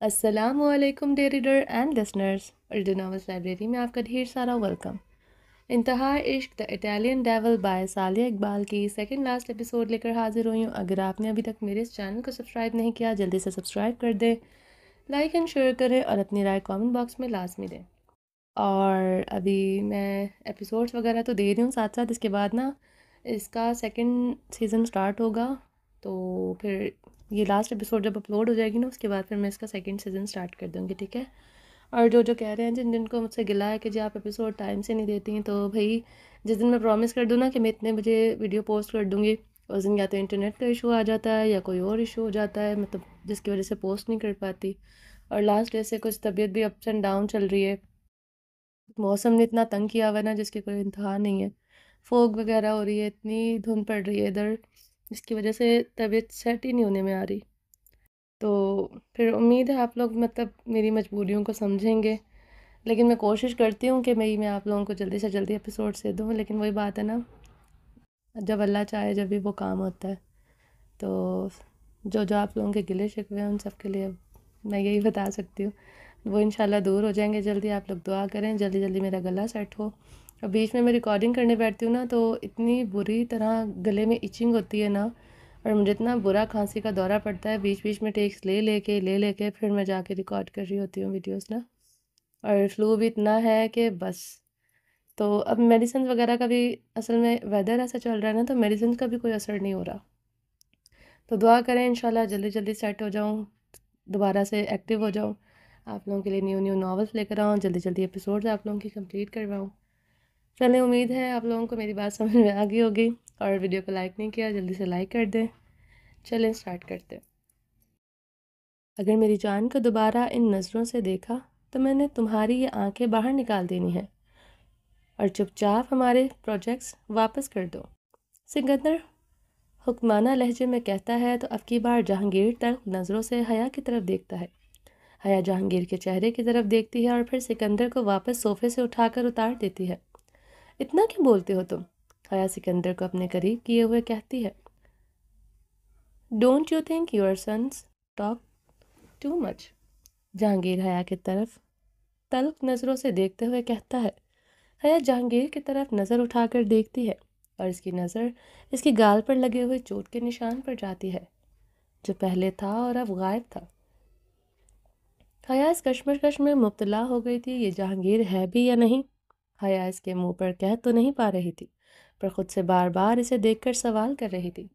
السلام علیکم dear reader and listeners, Urdu novels library میں آپ کا ڈھیر سارا ویلکم۔ انتہا عشق دا اٹیلین ڈیول بائی ثالیہ اقبال کی سیکنڈ لاسٹ ایپیسوڈ لے کر حاضر ہوئی ہوں۔ اگر آپ نے ابھی تک میرے اس چینل کو سبسکرائب نہیں کیا، جلدی سے سبسکرائب کر دیں، لائک اینڈ شیئر کریں اور اپنی رائے کامنٹ باکس میں لازمی دیں۔ اور ابھی میں ایپیسوڈس وغیرہ تو دے رہی ہوں، ساتھ ساتھ اس کے بعد نا اس کا سیکنڈ سیزن سٹارٹ ہوگا، تو پھر یہ لاسٹ ایپیسوڈ جب اپلوڈ ہو جائے گی نا، اس کے بعد پھر میں اس کا سیکنڈ سیزن سٹارٹ کر دوں گی، ٹھیک ہے؟ اور جو کہہ رہے ہیں جن کو مجھ سے گلا ہے کہ جی آپ ایپیسوڈ ٹائم سے نہیں دیتی ہیں، تو بھائی جس دن میں پرومس کر دوں نا کہ میں اتنے بجے ویڈیو پوسٹ کر دوں گی، اس دن یا تو انٹرنیٹ کا ایشو آ جاتا ہے یا کوئی اور ایشو ہو جاتا ہے، مطلب جس کی وجہ سے پوسٹ نہیں کر پاتی۔ اور لاسٹ ڈے سے کچھ طبیعت بھی اپس اینڈ ڈاؤن چل رہی ہے، موسم نے اتنا تنگ کیا ہوا ہے نا جس کی کوئی انتہا نہیں ہے، فوگ وغیرہ ہو رہی ہے، اتنی دھند پڑ رہی ہے ادھر، جس کی وجہ سے طبیعت سیٹ ہی نہیں ہونے میں آ رہی۔ تو پھر امید ہے آپ لوگ مطلب میری مجبوریوں کو سمجھیں گے، لیکن میں کوشش کرتی ہوں کہ میں آپ لوگوں کو جلدی سے جلدی ایپیسوڈ سے دوں، لیکن وہی بات ہے نا، جب اللہ چاہے جب بھی وہ کام ہوتا ہے۔ تو جو آپ لوگوں کے گلے شکوے ہیں ان سب کے لیے میں یہی بتا سکتی ہوں، وہ انشاءاللہ دور ہو جائیں گے جلدی۔ آپ لوگ دعا کریں جلدی جلدی میرا گلا سیٹ ہو۔ اور بیچ میں ریکارڈنگ کرنے بیٹھتی ہوں نا، تو اتنی بری طرح گلے میں ایچنگ ہوتی ہے نا، اور مجھے اتنا برا کھانسی کا دورہ پڑتا ہے، بیچ بیچ میں ٹیکس لے کے پھر میں جا کے ریکارڈ کر رہی ہوتی ہوں ویڈیوز نا۔ اور فلو بھی اتنا ہے کہ بس، تو اب میڈیسن وغیرہ کا بھی اصل میں ویدر ایسا چل رہا ہے نا، تو میڈیسن کا بھی کوئی اثر نہیں ہو رہا۔ تو دعا کریں انشاءاللہ جلدی جلدی سیٹ ہو جاؤں، دوبارہ سے ایکٹیو ہو جاؤں، آپ لوگوں کے لیے نیو ناولس لے کر آؤں، جلدی جلدی ایپیسوڈز آپ لوگوں کی کمپلیٹ کرواؤں۔ چلیں، امید ہے آپ لوگوں کو میری بات سمجھ میں آ گئی ہوگی، اور ویڈیو کو لائک نہیں کیا جلدی سے لائک کر دیں۔ چلیں سٹارٹ کرتے ہیں۔ اگر میری جان کو دوبارہ ان نظروں سے دیکھا تو میں نے تمہاری یہ آنکھیں باہر نکال دینی ہیں اور چپ چاپ ہمارے پروجیکٹس واپس کر دو۔ سکندر حکمانہ لہجے میں کہتا ہے تو اب کی بار جہانگیر تلخ نظروں سے حیا کی طرف دیکھتا ہے۔ حیا جہانگیر کے چہرے کی طرف دیکھتی ہے اور پھر سکندر کو واپس صوفے سے اٹھا کر اتار دیتی ہے۔ اتنا کیوں بولتے ہو تم؟ حیا سکندر کو اپنے قریب کیے ہوئے کہتی ہے۔ Don't you think your since talk too much? Jahangir حیا کی طرف تلخ نظروں سے دیکھتے ہوئے کہتا ہے۔ حیا جہانگیر کی طرف نظر اٹھا کر دیکھتی ہے اور اس کی نظر اس کی گال پر لگے ہوئے چوٹ کے نشان پر جاتی ہے، جو پہلے تھا اور اب غائب تھا۔ حیا اس کشمکش میں مبتلا ہو گئی تھی، یہ جہانگیر ہے بھی یا نہیں؟ حیا اس کے منہ پر کہہ تو نہیں پا رہی تھی، پر خود سے بار بار اسے دیکھ کر سوال کر رہی تھی۔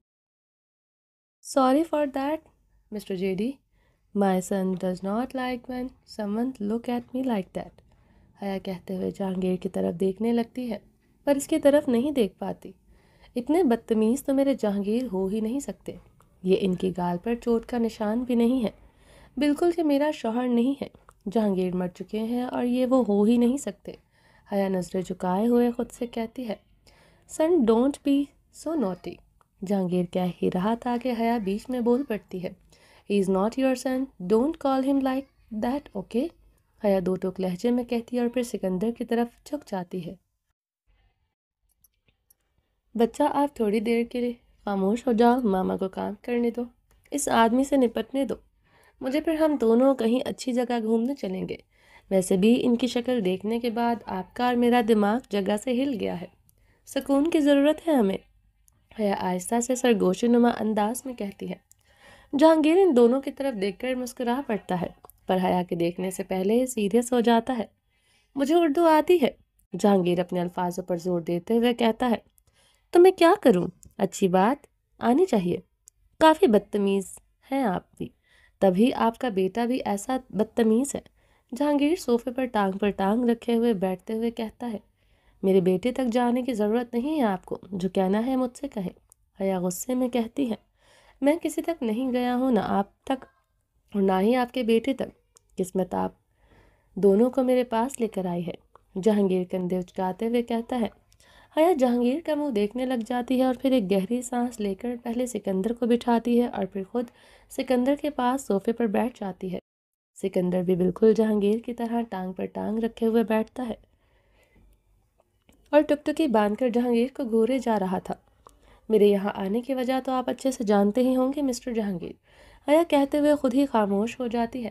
Sorry for that Mister J D, my son does not like when someone look at me like that. Haya کہتے ہوئے جہانگیر کی طرف دیکھنے لگتی ہے، پر اس کی طرف نہیں دیکھ پاتی۔ اتنے بدتمیز تو میرے جہانگیر ہو ہی نہیں سکتے، یہ ان کی گال پر چوٹ کا نشان بھی نہیں ہے، بالکل کہ میرا شوہر نہیں ہے، جہانگیر مر چکے ہیں اور یہ وہ ہو ہی نہیں سکتے۔ حیا نظریں جھکائے ہوئے خود سے کہتی ہے۔ Son don't be so naughty. Jahangir کہہ ہی رہا تھا کہ حیا بیچ میں بول پڑتی ہے۔ He is not your son, don't call him like that, okay? حیا دو ٹوک لہجے میں کہتی ہے اور پھر سکندر کی طرف جھک جاتی ہے۔ بچہ آپ تھوڑی دیر کے لیے خاموش ہو جاؤ، ماما کو کام کرنے دو، اس آدمی سے نپٹنے دو، مجھے پھر ہم دونوں کہیں اچھی جگہ گھومنے چلیں گے۔ ویسے بھی ان کی شکل دیکھنے کے بعد آپ کا اور میرا دماغ جگہ سے ہل گیا ہے، سکون کی ضرورت ہے ہمیں۔ حیا آہستہ سے سرگوشی نما انداز میں کہتی ہے۔ جہانگیر ان دونوں کی طرف دیکھ کر مسکرا پڑتا ہے، پر حیا کے دیکھنے سے پہلے سیریس ہو جاتا ہے۔ مجھے اردو آتی ہے، جہانگیر اپنے الفاظوں پر زور دیتے ہوئے کہتا ہے۔ تو میں کیا کروں؟ اچھی بات، آنی چاہیے۔ کافی بدتمیز ہیں آپ بھی، تبھی آپ کا بیٹا بھی ایسا بدتمیز ہے۔ جہانگیر صوفے پر ٹانگ رکھے ہوئے بیٹھتے ہوئے کہتا ہے۔ میرے بیٹے تک جانے کی ضرورت نہیں ہے آپ کو، جو کہنا ہے مجھ سے کہیں۔ حیا غصے میں کہتی ہے۔ میں کسی تک نہیں گیا ہوں، نہ آپ تک اور نہ ہی آپ کے بیٹے تک، قسمت آپ دونوں کو میرے پاس لے کر آئی ہے، جہانگیر کندھے اچکاتے ہوئے کہتا ہے۔ حیا جہانگیر کا منہ دیکھنے لگ جاتی ہے اور پھر ایک گہری سانس لے کر پہلے سکندر کو بٹھاتی ہے اور پھر خود سکندر کے پاس صوفے پر بیٹھ جاتی ہے۔ سکندر بھی بالکل جہانگیر کی طرح ٹانگ پر ٹانگ رکھے ہوئے بیٹھتا ہے اور ٹکٹکی باندھ کر جہانگیر کو گھورے جا رہا تھا۔ میرے یہاں آنے کی وجہ تو آپ اچھے سے جانتے ہی ہوں گے مسٹر جہانگیر، حیا کہتے ہوئے خود ہی خاموش ہو جاتی ہے۔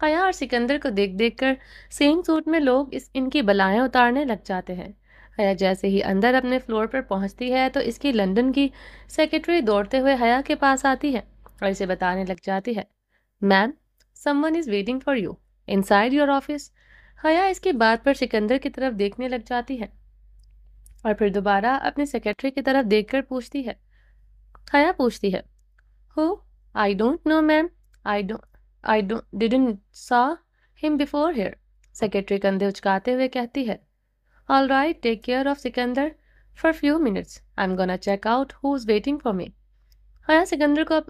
حیا اور سکندر کو دیکھ دیکھ کر سیم سوٹ میں لوگ ان کی بلائیں اتارنے لگ جاتے ہیں۔ حیا جیسے ہی اندر اپنے فلور پر پہنچتی ہے تو اس کی لندن کی سیکرٹری دوڑتے ہوئے حیا کے پاس آتی ہے اور اسے بتانے لگ جاتی ہے، ma'am some one is waiting for you inside your office. Haya اس کی بات پر سکندر کی طرف دیکھنے لگ جاتی ہے اور پھر دوبارہ اپنے سیکرٹری کی طرف دیکھ کر پوچھتی ہے، حیا پوچھتی ہے، ہو؟ I don't know ma'am, I didn't سا ہم بفور ہیئر۔ سیکرٹری کندھے اچکاتے ہوئے کہتی ہے، all right take care of Sikandar for few minutes, I am gonna check out who is waiting for me. حیا سکندر کو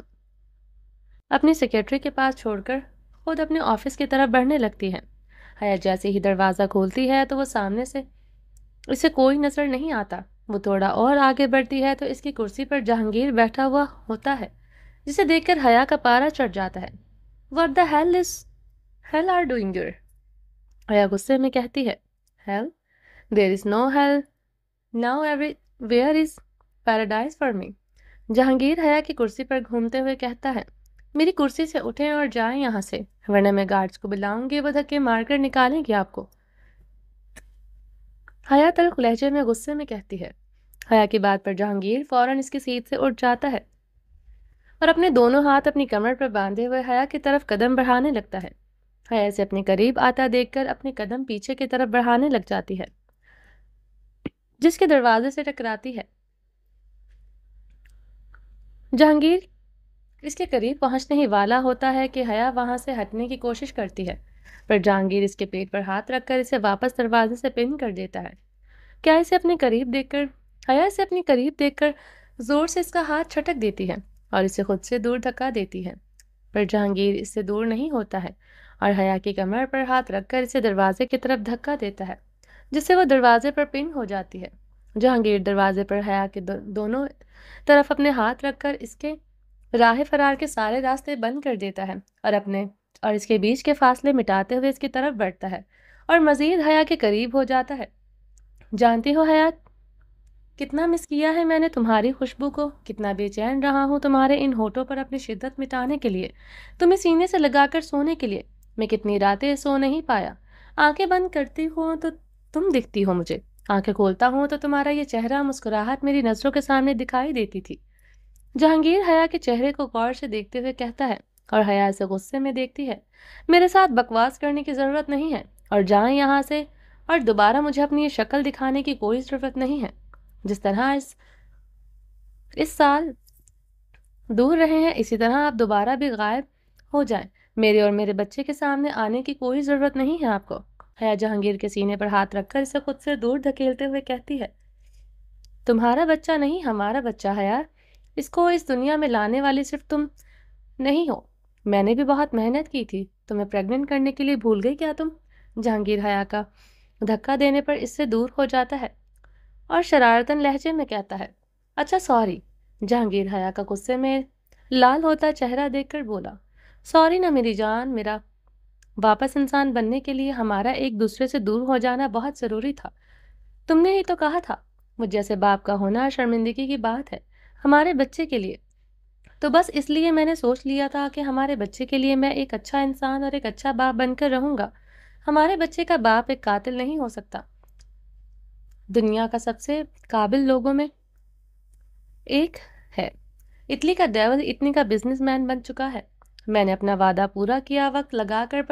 اپنی سیکرٹری کے پاس چھوڑ کر خود اپنے آفس کی طرف بڑھنے لگتی ہے۔ حیا جیسے ہی دروازہ کھولتی ہے تو وہ سامنے سے اسے کوئی نظر نہیں آتا۔ وہ تھوڑا اور آگے بڑھتی ہے تو اس کی کرسی پر جہانگیر بیٹھا ہوا ہوتا ہے، جسے دیکھ کر حیا کا پارا چڑھ جاتا ہے۔ What the hell are doing here؟ حیا غصے میں کہتی ہے، hell؟ There is no hell. Now everywhere is paradise for me۔ Jahangir حیا کی کرسی پر گھومتے ہوئے کہتا ہے، میری کرسی سے اٹھیں اور جائیں یہاں سے، ورنہ میں گارڈز کو بلاؤں گی، وہ دھکے مار کر نکالیں گے آپ کو۔ حیا تلخ لہجے میں غصے میں کہتی ہے۔ حیا کی بات پر جہانگیر فوراً اس کی سیٹ سے اٹھ جاتا ہے اور اپنے دونوں ہاتھ اپنی کمر پر باندھے ہوئے حیا کی طرف قدم بڑھانے لگتا ہے۔ حیا اسے اپنے قریب آتا دیکھ کر اپنے قدم پیچھے کی طرف بڑھانے لگ جاتی ہے، جس کے دروازے سے ٹکراتی ہے۔ جہانگیر اس کے قریب پہنچنے ہی والا ہوتا ہے کہ حیا وہاں سے ہٹنے کی کوشش کرتی ہے، پر جہانگیر اس کے پیٹ پر ہاتھ رکھ کر اسے واپس دروازے سے پن کر دیتا ہے۔ حیا اسے اپنے قریب دیکھ کر زور سے اس کا ہاتھ چھٹک دیتی ہے اور اسے خود سے دور دھکا دیتی ہے، پر جہانگیر اس سے دور نہیں ہوتا ہے اور حیا کی کمر پر ہاتھ رکھ کر اسے دروازے کی طرف دھکا دیتا ہے، جس سے وہ دروازے پر پن ہو جاتی ہے۔ جہانگیر دروازے پر حیا کے دونوں طرف اپنے ہاتھ رکھ کر اس کے راہ فرار کے سارے راستے بند کر دیتا ہے اور اس کے بیچ کے فاصلے مٹاتے ہوئے اس کی طرف بڑھتا ہے اور مزید حیا کے قریب ہو جاتا ہے۔ جانتی ہو حیا، کتنا مس کیا ہے میں نے تمہاری خوشبو کو، کتنا بے چین رہا ہوں تمہارے ان ہونٹوں پر اپنی شدت مٹانے کے لیے، تمہیں سینے سے لگا کر سونے کے لیے۔ میں کتنی راتیں سو نہیں پایا۔ آنکھیں بند کرتی ہوں تو تم دکھتی ہو مجھے، آنکھیں کھولتا ہوں تو تمہارا یہ چہرہ، مسکراہٹ میری نظروں کے سامنے دکھائی دیتی تھی۔ جہانگیر حیا کے چہرے کو غور سے دیکھتے ہوئے کہتا ہے اور حیا اسے غصے میں دیکھتی ہے، میرے ساتھ بکواس کرنے کی ضرورت نہیں ہے اور جائیں یہاں سے، اور دوبارہ مجھے اپنی یہ شکل دکھانے کی کوئی ضرورت نہیں ہے۔ جس طرح اس سال دور رہے ہیں اسی طرح آپ دوبارہ بھی غائب ہو جائیں، میرے اور میرے بچے کے سامنے آنے کی کوئی ضرورت نہیں ہے آپ کو۔ حیا جہانگیر کے سینے پر ہاتھ رکھ کر اسے خود سے دور دھکیلتے ہوئے کہتی ہے، تمہارا بچہ نہیں، ہمارا بچہ ہے یار، اس کو اس دنیا میں لانے والی صرف تم نہیں ہو، میں نے بھی بہت محنت کی تھی، تمہیں پریگننٹ کرنے کے لیے بھول گئی کیا تم؟ جہانگیر حیا کا دھکا دینے پر اس سے دور ہو جاتا ہے اور شرارتاً لہجے میں کہتا ہے، اچھا سوری۔ جہانگیر حیا کا غصے میں لال ہوتا چہرہ دیکھ کر بولا، سوری نا میری جان، میرا واپس انسان بننے کے لیے ہمارا ایک دوسرے سے دور ہو جانا بہت ضروری تھا، تم نے ہی تو کہا تھا، مجھ جیسے باپ کا ہونا شرمندگی کی بات ہے ہمارے بچے کے لیے، تو بس اس لیے میں نے سوچ لیا تھا کہ ہمارے بچے کے لیے میں ایک اچھا انسان اور ایک اچھا باپ بن کر رہوں گا۔ ہمارے بچے کا باپ ایک قاتل نہیں ہو سکتا، دنیا کا سب سے قابل لوگوں میں ایک ہے، اٹلی کا ڈیول اٹلی کا بزنس مین بن چکا ہے، میں نے اپنا وعدہ پورا کیا، وقت لگا کر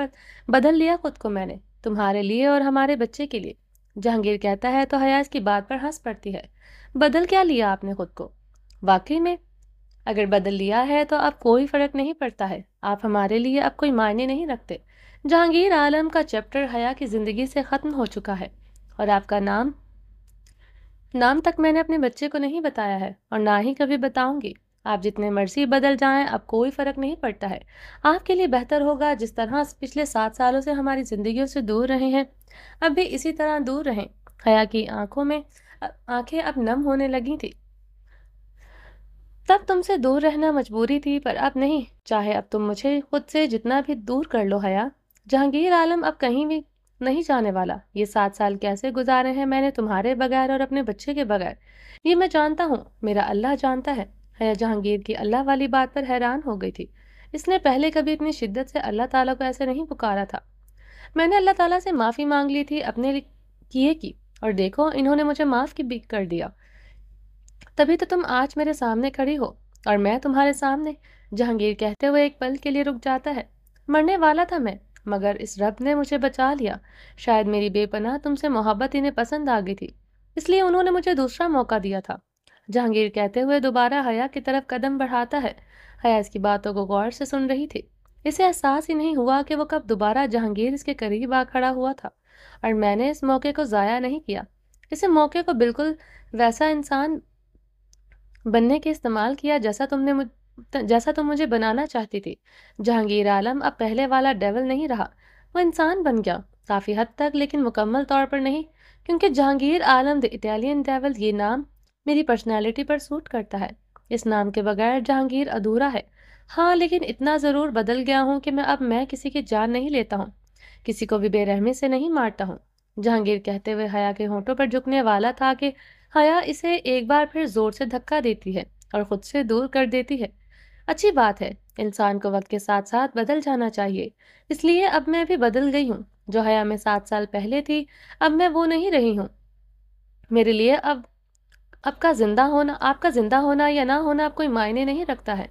بدل لیا خود کو میں نے، تمہارے لیے اور ہمارے بچے کے لیے۔ جہانگیر کہتا ہے تو حیا اس کی بات پر ہنس پڑتی ہے، بدل کیا لیا آپ نے خود کو؟ واقعی میں اگر بدل لیا ہے تو اب کوئی فرق نہیں پڑتا ہے، آپ ہمارے لیے اب کوئی معنی نہیں رکھتے۔ جہانگیر عالم کا چیپٹر حیا کی زندگی سے ختم ہو چکا ہے اور آپ کا نام تک میں نے اپنے بچے کو نہیں بتایا ہے اور نہ ہی کبھی بتاؤں گی۔ آپ جتنے مرضی بدل جائیں اب کوئی فرق نہیں پڑتا ہے، آپ کے لیے بہتر ہوگا جس طرح پچھلے 7 سالوں سے ہماری زندگیوں سے دور رہے ہیں اب بھی اسی طرح دور رہیں۔ حیا کی آنکھیں اب نم ہونے لگی تھی، تب تم سے دور رہنا مجبوری تھی پر اب نہیں، چاہے اب تم مجھے خود سے جتنا بھی دور کر لو حیا، جہانگیر عالم اب کہیں بھی نہیں جانے والا۔ یہ 7 سال کیسے گزارے ہیں میں نے تمہارے بغیر اور اپنے بچے کے بغیر، یہ میں جانتا ہوں، میرا اللہ جانتا ہے۔ حیا جہانگیر کی اللہ والی بات پر حیران ہو گئی تھی، اس نے پہلے کبھی اتنی شدت سے اللہ تعالیٰ کو ایسے نہیں پکارا تھا۔ میں نے اللہ تعالیٰ سے معافی مانگ لی تھی اپنے کیے کی، اور دیکھو انہوں نے مجھے معاف بھی کر دیا۔ تبھی تو تم آج میرے سامنے کھڑی ہو اور میں تمہارے سامنے۔ جہانگیر کہتے ہوئے ایک پل کے لیے رک جاتا ہے۔ مرنے والا تھا میں، مگر اس رب نے مجھے بچا لیا۔ شاید میری بے پناہ تم سے محبت انہیں پسند آ گئی تھی، اس لیے انہوں نے مجھے دوسرا موقع دیا تھا۔ جہانگیر کہتے ہوئے دوبارہ حیا کی طرف قدم بڑھاتا ہے۔ حیا اس کی باتوں کو غور سے سن رہی تھی۔ اسے احساس ہی نہیں ہوا کہ وہ کب دوبارہ جہانگیر اس کے قریب آ کھڑا ہوا تھا، اور میں نے اس موقع کو ضائع نہیں کیا۔ اسے موقع کو بالکل ویسا انسان بننے کے استعمال کیا جیسا تم مجھے بنانا چاہتی تھی۔ جہانگیر عالم اب پہلے والا ڈیول نہیں رہا، وہ انسان بن گیا، کافی حد تک، لیکن مکمل طور پر نہیں، کیونکہ جہانگیر عالم دی اٹیلین ڈیول یہ نام میری پرسنالٹی پر سوٹ کرتا ہے۔ اس نام کے بغیر جہانگیر ادھورا ہے۔ ہاں، لیکن اتنا ضرور بدل گیا ہوں کہ میں کسی کی جان نہیں لیتا ہوں، کسی کو بھی بے رحمی سے نہیں مارتا ہوں۔ جہانگیر کہتے ہوئے حیا کے ہونٹوں پر جھکنے والا تھا کہ حیا اسے ایک بار پھر زور سے دھکا دیتی ہے اور خود سے دور کر دیتی ہے۔ اچھی بات ہے، انسان کو وقت کے ساتھ ساتھ بدل جانا چاہیے، اس لیے اب میں بھی بدل گئی ہوں۔ جو حیا میں 7 سال پہلے تھی، اب میں وہ نہیں رہی ہوں۔ میرے لیے اب آپ کا زندہ ہونا یا نہ ہونا اب کوئی معنی نہیں رکھتا ہے۔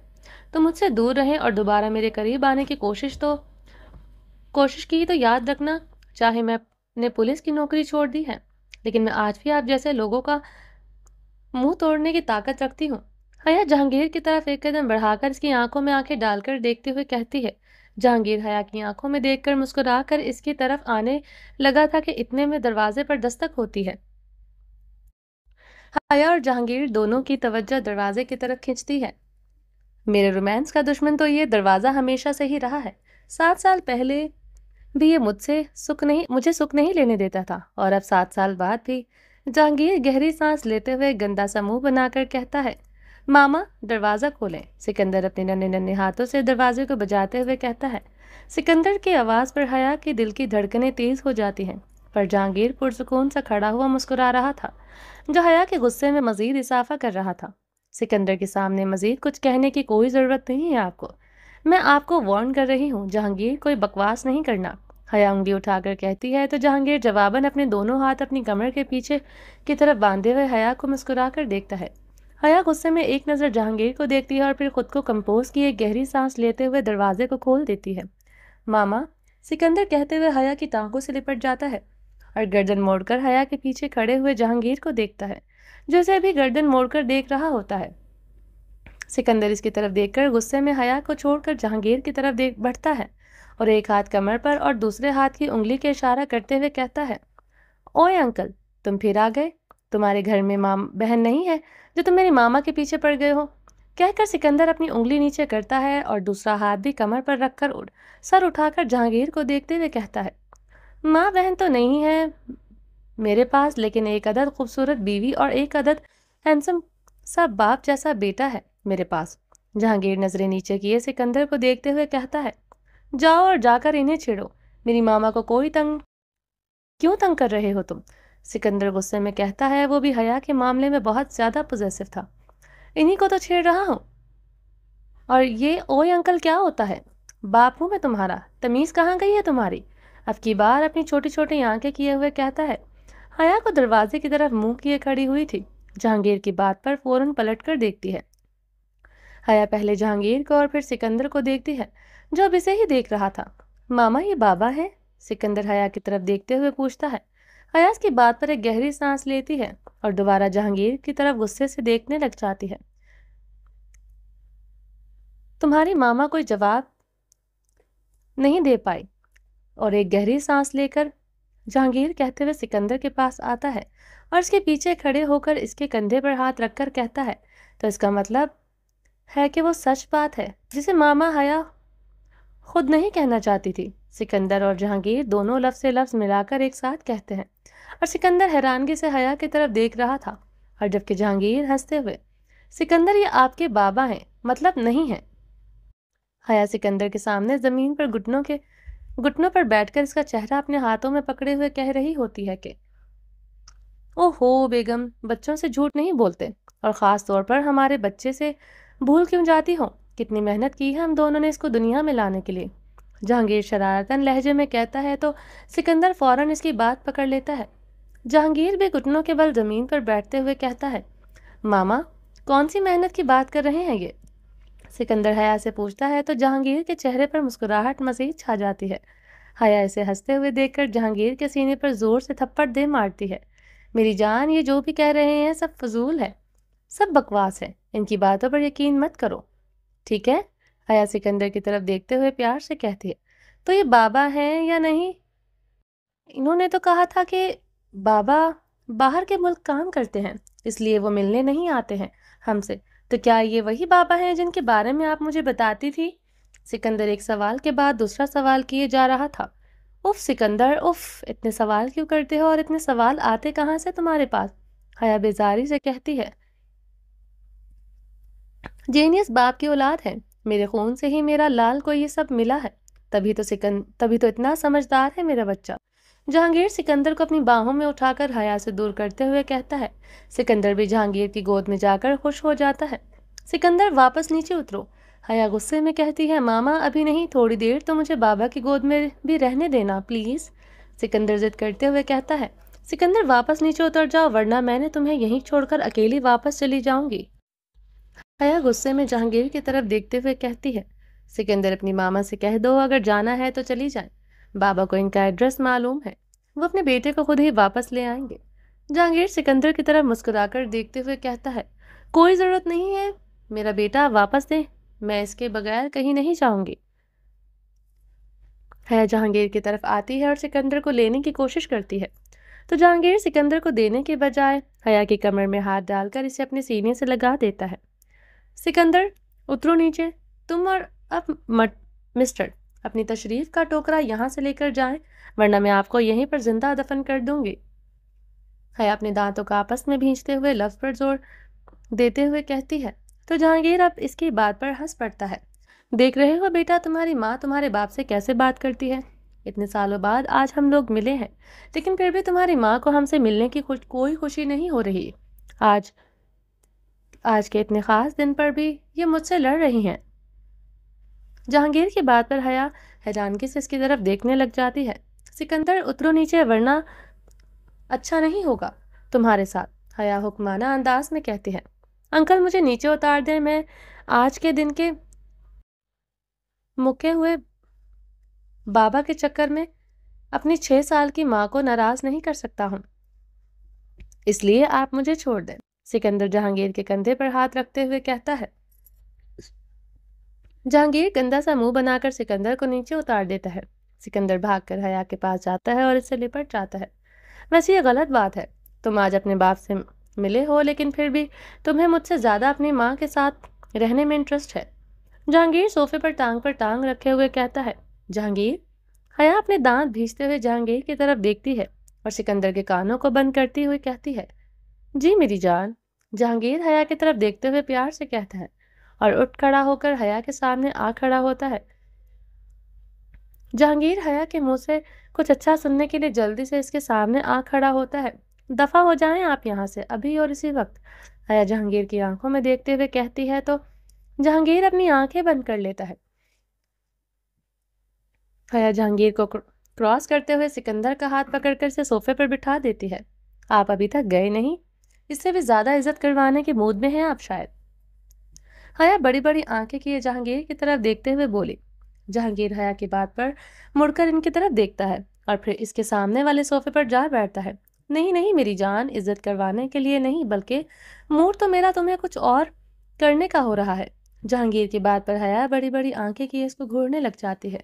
تم مجھ سے دور رہیں اور دوبارہ میرے قریب آنے کی کوشش کی تو یاد رکھنا، چاہے میں نے پولیس کی نوکری چھوڑ دی ہے، لیکن میں آج بھی آپ جیسے لوگوں کا منہ توڑنے کی طاقت رکھتی ہوں۔ حیا جہانگیر کی طرف ایک قدم بڑھا کر اس کی آنکھوں میں آنکھیں ڈال کر دیکھتے ہوئے کہتی ہے۔ جہانگیر حیا کی آنکھوں میں دیکھ کر مسکرا کر اس کی طرف آنے لگا تھا کہ اتنے میں دروازے پر دستک ہوتی ہے۔ حیا اور جہانگیر دونوں کی توجہ دروازے کی طرف کھنچتی ہے۔ میرے رومانس کا دشمن تو یہ دروازہ ہمیشہ سے ہی رہا ہے۔ 7 سال پہلے بھی یہ مجھے سکھ نہیں لینے دیتا تھا، اور اب 7 سال بعد بھی۔ جہانگیر گہری سانس لیتے ہوئے گندا سا منہ بنا کر کہتا ہے، ماما دروازہ کھولیں۔ سکندر اپنے ننھے ننھے ہاتھوں سے دروازے کو بجاتے ہوئے کہتا ہے۔ سکندر کی آواز پر حیا کے دل کی دھڑکنیں تیز ہو جاتی ہیں، پر جہانگیر پرسکون سا کھڑا ہوا مسکرا رہا تھا، جو حیا کے غصے میں مزید اضافہ کر رہا تھا۔ سکندر کے سامنے مزید کچھ کہنے کی کوئی ضرورت نہیں ہے آپ کو۔ میں آپ کو وارن کر رہی ہوں جہانگیر، کوئی بکواس نہیں کرنا۔ حیا انگلی اٹھا کر کہتی ہے تو جہانگیر جواباً اپنے دونوں ہاتھ اپنی کمر کے پیچھے کی طرف باندھے ہوئے حیا کو مسکرا کر دیکھتا ہے۔ حیا غصے میں ایک نظر جہانگیر کو دیکھتی ہے اور پھر خود کو کمپوز کیے ایک گہری سانس لیتے ہوئے دروازے کو کھول دیتی ہے۔ ماما، سکندر کہتے ہوئے حیا کی ٹانگوں سے لپٹ جاتا ہے اور گردن موڑ کر حیا کے پیچھے کھڑے ہوئے جہانگیر کو دیکھتا ہے، جو اسے بھی گردن موڑ کر دیکھ رہا ہوتا ہے۔ سکندر اس کی طرف دیکھ کر غصے میں حیا کو چھوڑ کر جہانگیر کی طرف بڑھتا ہے اور ایک ہاتھ کمر پر اور دوسرے ہاتھ کی انگلی کے اشارہ کرتے ہوئے کہتا ہے، اوئے انکل، تم پھر آ گئے؟ تمہارے گھر میں بہن نہیں ہے جو تم میری ماما کے پیچھے پڑ گئے ہو؟ کہہ کر سکندر اپنی انگلی نیچے کرتا ہے اور دوسرا ہاتھ بھی کمر پر رکھ کر سر اٹھا کر جہانگیر کو دیکھتے ہوئے کہتا ہے، ماں بہن تو نہیں ہے میرے پاس، لیکن ایک عدد خوبصورت بیوی اور ایک عدد ہینسم سا باپ جیسا بیٹا ہے میرے پاس۔ جہانگیر نظریں نیچے کیے سکندر کو دیکھتے ہوئے کہتا ہے، جاؤ اور جا کر انہیں چھیڑو، میری ماما کو کیوں تنگ کر رہے ہو تم؟ سکندر غصے میں کہتا ہے، وہ بھی حیا کے معاملے میں بہت زیادہ پوزیسو تھا۔ انہی کو تو چھیڑ رہا ہوں۔ اور یہ اوئے انکل کیا ہوتا ہے؟ باپ ہوں میں تمہارا، تمیز کہاں گئی ہے تمہاری؟ اب کی بار اپنی چھوٹی چھوٹی آنکھیں کیے ہوئے کہتا ہے۔ حیا کو دروازے کی طرف منہ کیے کھڑی ہوئی تھی، جہانگیر کی بات پر فوراً پلٹ کر دیکھتی ہے۔ حیا پہلے جہانگیر کو اور پھر سکندر کو دیکھتی ہے، جو اب اسے ہی دیکھ رہا تھا۔ ماما، یہ بابا ہے؟ سکندر حیا کی طرف دیکھتے ہوئے پوچھتا ہے۔ حیا اس کی بات پر ایک گہری سانس لیتی ہے اور دوبارہ جہانگیر کی طرف غصے سے دیکھنے لگ جاتی ہے۔ تمہاری ماما کوئی جواب نہیں دے پائی، اور ایک گہری سانس لے کر جہانگیر کہتے ہوئے سکندر کے پاس آتا ہے اور اس کے پیچھے کھڑے ہو کر اس کے کندھے پر ہاتھ رکھ کر کہتا ہے، تو اس کا مطلب ہے کہ وہ سچ بات ہے جسے ماما حیا خود نہیں کہنا چاہتی تھی۔ سکندر اور جہانگیر دونوں لفظ سے لفظ ملا کر ایک ساتھ کہتے ہیں، اور سکندر حیرانگی سے حیا کی طرف دیکھ رہا تھا، اور جبکہ جہانگیر ہنستے ہوئے، سکندر یہ آپ کے بابا ہیں، مطلب نہیں ہیں۔ حیا سکندر کے سامنے زمین پر گھٹنوں پر بیٹھ کر اس کا چہرہ اپنے ہاتھوں میں پکڑے ہوئے کہہ رہی ہوتی ہے کہ اوہو بیگم، بچوں سے جھوٹ نہیں بولتے، اور خاص طور پر ہمارے بچے سے بھول کیوں جاتی ہو؟ کتنی محنت کی ہے ہم دونوں نے اس کو دنیا میں لانے کے لیے، جہانگیر شرارتاً لہجے میں کہتا ہے تو سکندر فوراً اس کی بات پکڑ لیتا ہے۔ جہانگیر بھی گھٹنوں کے بل زمین پر بیٹھتے ہوئے کہتا ہے، ماما کون سی محنت کی بات کر رہے ہیں یہ؟ سکندر حیا سے پوچھتا ہے تو جہانگیر کے چہرے پر مسکراہٹ مزید چھا جاتی ہے۔ حیا اسے ہنستے ہوئے دیکھ کر جہانگیر کے سینے پر زور سے تھپڑ دے مارتی ہے۔ میری جان، یہ جو بھی کہہ رہے ہیں سب فضول ہے، سب بکواس ہے، ان کی باتوں پر یقین مت کرو، ٹھیک ہے؟ حیا سکندر کی طرف دیکھتے ہوئے پیار سے کہتی ہے، تو یہ بابا ہیں یا نہیں؟ انہوں نے تو کہا تھا کہ بابا باہر کے ملک کام کرتے ہیں، اس لیے وہ ملنے نہیں آتے ہیں ہم سے، تو کیا یہ وہی بابا ہیں جن کے بارے میں آپ مجھے بتاتی تھی؟ سکندر ایک سوال کے بعد دوسرا سوال کیے جا رہا تھا۔ اف سکندر، اف، اتنے سوال کیوں کرتے ہو اور اتنے سوال آتے کہاں سے تمہارے پاس؟ حیا بیزاری سے کہتی ہے، جینیس باپ کی اولاد ہے، میرے خون سے ہی میرا لال کو یہ سب ملا ہے، تبھی تو اتنا سمجھدار ہے میرا بچہ۔ جہانگیر سکندر کو اپنی باہوں میں اٹھا کر حیا سے دور کرتے ہوئے کہتا ہے۔ سکندر بھی جہانگیر کی گود میں جا کر خوش ہو جاتا ہے۔ سکندر واپس نیچے اترو، حیا غصے میں کہتی ہے، ماما ابھی نہیں، تھوڑی دیر تو مجھے بابا کی گود میں بھی رہنے دینا پلیز۔ سکندر ضد کرتے ہوئے کہتا ہے، سکندر واپس نیچے اتر جاؤ ورنہ میں نے تمہیں یہیں چھوڑ کر اکیلی واپس چلی جاؤں گی۔ حیا غصے میں جہانگیر کی طرف دیکھتے ہوئے کہتی ہے، سکندر اپنی ماما سے کہہ دو اگر جانا ہے تو چلی جائیں، بابا کو ان کا ایڈریس معلوم ہے، وہ اپنے بیٹے کو خود ہی واپس لے آئیں گے۔ جہانگیر سکندر کی طرف مسکرا کر دیکھتے ہوئے کہتا ہے، کوئی ضرورت نہیں ہے، میرا بیٹا واپس دیں، میں اس کے بغیر کہیں نہیں جاؤں گی۔ حیا جہانگیر کی طرف آتی ہے اور سکندر کو لینے کی کوشش کرتی ہے تو جہانگیر سکندر کو دینے کے بجائے حیا کی کمر میں ہاتھ ڈال کر اسے اپنے سینے سے لگا دیتا ہے۔ سکندر اترو نیچے، تم اور اب مسٹر اپنی تشریف کا ٹوکرا یہاں سے لے کر جائیں ورنہ میں آپ کو یہیں پر زندہ دفن کر دوں گی۔ حیا اپنے دانتوں کا آپس میں بھینچتے ہوئے لفظ پر زور دیتے ہوئے کہتی ہے تو جہانگیر اب اس کی بات پر ہنس پڑتا ہے۔ دیکھ رہے ہو بیٹا تمہاری ماں تمہارے باپ سے کیسے بات کرتی ہے، اتنے سالوں بعد آج ہم لوگ ملے ہیں لیکن پھر بھی تمہاری ماں کو ہم سے ملنے کی کوئی خوشی نہیں ہو رہی، آج کے اتنے خاص دن پر بھی یہ مجھ سے لڑ رہی ہیں۔ جہانگیر کی بات پر حیا حیرانگی سے اس کی طرف دیکھنے لگ جاتی ہے۔ سکندر اترو نیچے ورنہ اچھا نہیں ہوگا تمہارے ساتھ، حیا حکمانہ انداز میں کہتی ہے۔ انکل مجھے نیچے اتار دیں، میں آج کے دن کے مکے ہوئے بابا کے چکر میں اپنی 6 سال کی ماں کو ناراض نہیں کر سکتا ہوں، اس لیے آپ مجھے چھوڑ دیں۔ سکندر جہانگیر کے کندھے پر ہاتھ رکھتے ہوئے کہتا ہے۔ جہانگیر گندا سا منہ بنا کر سکندر کو نیچے اتار دیتا ہے۔ سکندر بھاگ کر حیا کے پاس جاتا ہے اور اس سے لپٹ جاتا ہے۔ ویسے یہ غلط بات ہے، تم آج اپنے باپ سے ملے ہو لیکن پھر بھی تمہیں مجھ سے زیادہ اپنی ماں کے ساتھ رہنے میں انٹرسٹ ہے۔ جہانگیر صوفے پر ٹانگ رکھے ہوئے کہتا ہے۔ جہانگیر، حیا اپنے دانت بھینچتے ہوئے جہانگیر کی طرف دیکھتی ہے اور سکندر کے کانوں کو بند کرتی ہوئی کہتی ہے، جی میری جان۔ جہانگیر حیا کی طرف دیکھتے ہوئے پیار سے کہتا ہے اور اٹھ کھڑا ہو کر حیا کے سامنے آ کھڑا ہوتا ہے۔ جہانگیر حیا کے منہ سے کچھ اچھا سننے کے لیے جلدی سے اس کے سامنے آ کھڑا ہوتا ہے۔ دفع ہو جائیں آپ یہاں سے ابھی اور اسی وقت، حیا جہانگیر کی آنکھوں میں دیکھتے ہوئے کہتی ہے تو جہانگیر اپنی آنکھیں بند کر لیتا ہے۔ حیا جہانگیر کو کراس کرتے ہوئے سکندر کا ہاتھ پکڑ کر اسے صوفے پر بٹھا دیتی ہے۔ آپ ابھی تک گئے نہیں، اس سے بھی زیادہ عزت کروانے کے موڈ میں ہیں آپ شاید۔ حیا بڑی بڑی آنکھیں کیے جہانگیر کی طرف دیکھتے ہوئے بولی۔ جہانگیر حیا کی بات پر مڑ کر ان کی طرف دیکھتا ہے اور پھر اس کے سامنے والے صوفے پر جا بیٹھتا ہے۔ نہیں نہیں میری جان، عزت کروانے کے لیے نہیں بلکہ موڈ تو میرا تمہیں کچھ اور کرنے کا ہو رہا ہے۔ جہانگیر کی بات پر حیا بڑی بڑی آنکھیں کیے اس کو گھورنے لگ جاتی ہے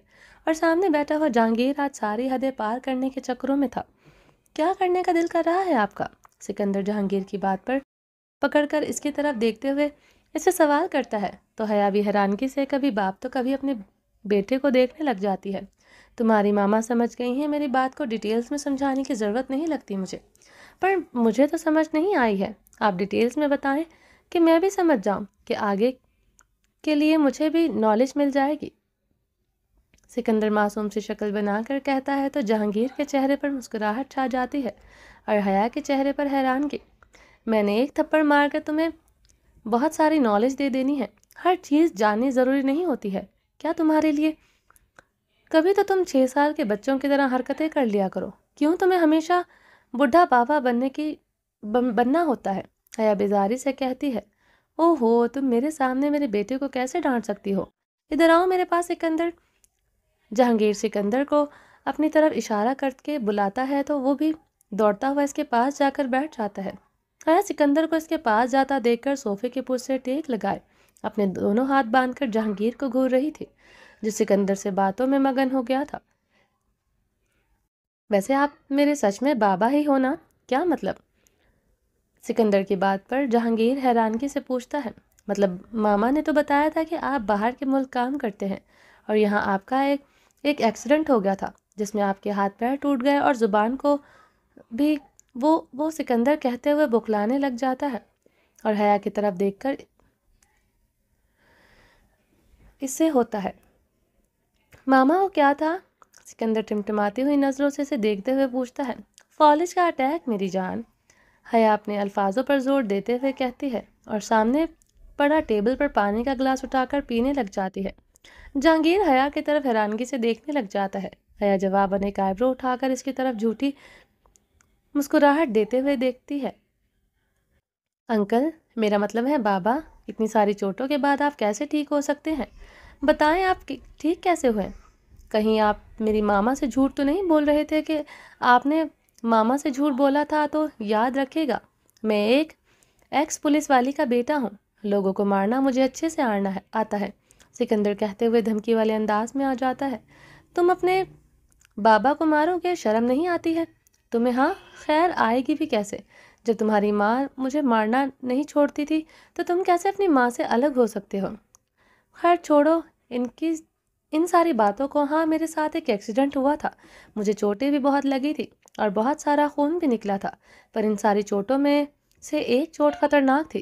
اور سامنے بیٹھا ہوا جہانگیر آج ساری حدیں پار کرنے کے چکروں میں تھا۔ کیا کرنے کا دل کر رہا ہے آپ کا؟ سکندر جہانگیر کی بات پر پکڑ کر اس کی طرف دیکھتے ہوئے اسے سوال کرتا ہے تو حیا بھی حیرانگی سے کبھی باپ تو کبھی اپنے بیٹے کو دیکھنے لگ جاتی ہے۔ تمہاری ماما سمجھ گئی ہیں، میری بات کو ڈیٹیلز میں سمجھانے کی ضرورت نہیں لگتی مجھے، پر مجھے تو سمجھ نہیں آئی ہے، آپ ڈیٹیلز میں بتائیں کہ میں بھی سمجھ جاؤں کہ آگے کے لیے مجھے بھی نالج مل جائے گی۔ سکندر معصوم سی شکل بنا کر کہتا ہے تو جہانگیر کے چہرے پر مسکراہٹ چھا جاتی ہے اور حیا کے چہرے پر حیرانگی۔ میں نے ایک تھپڑ مار کر تمہیں بہت ساری نالج دے دینی ہے، ہر چیز جاننی ضروری نہیں ہوتی ہے کیا تمہارے لیے؟ کبھی تو تم 6 سال کے بچوں کی طرح حرکتیں کر لیا کرو، کیوں تمہیں ہمیشہ بڈھا پاپا بننا ہوتا ہے؟ حیا بیزاری سے کہتی ہے۔ او ہو، تم میرے سامنے میرے بیٹے کو کیسے ڈانٹ سکتی ہو؟ ادھر آؤ میرے پاس سکندر۔ جہانگیر سکندر کو اپنی طرف اشارہ کر کے بلاتا ہے تو وہ بھی دوڑتا ہوا اس کے پاس جا کر بیٹھ جاتا ہے۔ حیا سکندر کو اس کے پاس جاتا دیکھ کر صوفے کے پشت سے ٹیک لگائے اپنے دونوں ہاتھ باندھ کر جہانگیر کو گھور رہی تھی، جو سکندر سے باتوں میں مگن ہو گیا تھا۔ ویسے آپ میرے سچ میں بابا ہی ہو نا؟ کیا مطلب؟ سکندر کی بات پر جہانگیر حیرانگی سے پوچھتا ہے۔ مطلب ماما نے تو بتایا تھا کہ آپ باہر کے ملک کام کرتے ہیں اور یہاں آپ کا ایک ایکسیڈنٹ ہو گیا تھا جس میں آپ کے ہاتھ پیر ٹوٹ گئے اور زبان کو بھی وہ سکندر کہتے ہوئے بکلانے لگ جاتا ہے اور حیا کی طرف دیکھ کر اس سے ہوتا ہے۔ ماما وہ کیا تھا؟ سکندر ٹمٹماتی ہوئی نظروں سے اسے دیکھتے ہوئے پوچھتا ہے۔ فالج کا اٹیک میری جان، حیا اپنے الفاظوں پر زور دیتے ہوئے کہتی ہے اور سامنے پڑا ٹیبل پر پانی کا گلاس اٹھا کر پینے لگ جاتی ہے۔ جہانگیر حیا کی طرف حیرانگی سے دیکھنے لگ جاتا ہے۔ حیا جواباً ایک آئیبرو اٹھا کر اس کی طرف جھوٹی مسکراہٹ دیتے ہوئے دیکھتی ہے۔ انکل، میرا مطلب ہے بابا، اتنی ساری چوٹوں کے بعد آپ کیسے ٹھیک ہو سکتے ہیں؟ بتائیں آپ ٹھیک کیسے ہوئے؟ کہیں آپ میری ماما سے جھوٹ تو نہیں بول رہے تھے؟ کہ آپ نے ماما سے جھوٹ بولا تھا تو یاد رکھے گا، میں ایک ایکس پولیس والی کا بیٹا ہوں، لوگوں کو مارنا مجھے اچھے سے آتا ہے، سکندر کہتے ہوئے دھمکی والے انداز میں آ جاتا ہے۔ تم اپنے بابا کو مارو گے؟ شرم نہیں آتی ہے تمہیں؟ ہاں، خیر آئے گی بھی کیسے؟ جب تمہاری ماں مجھے مارنا نہیں چھوڑتی تھی تو تم کیسے اپنی ماں سے الگ ہو سکتے ہو؟ خیر چھوڑو ان ساری باتوں کو۔ ہاں، میرے ساتھ ایک ایکسیڈنٹ ہوا تھا، مجھے چوٹیں بھی بہت لگی تھی اور بہت سارا خون بھی نکلا تھا، پر ان ساری چوٹوں میں سے ایک چوٹ خطرناک تھی،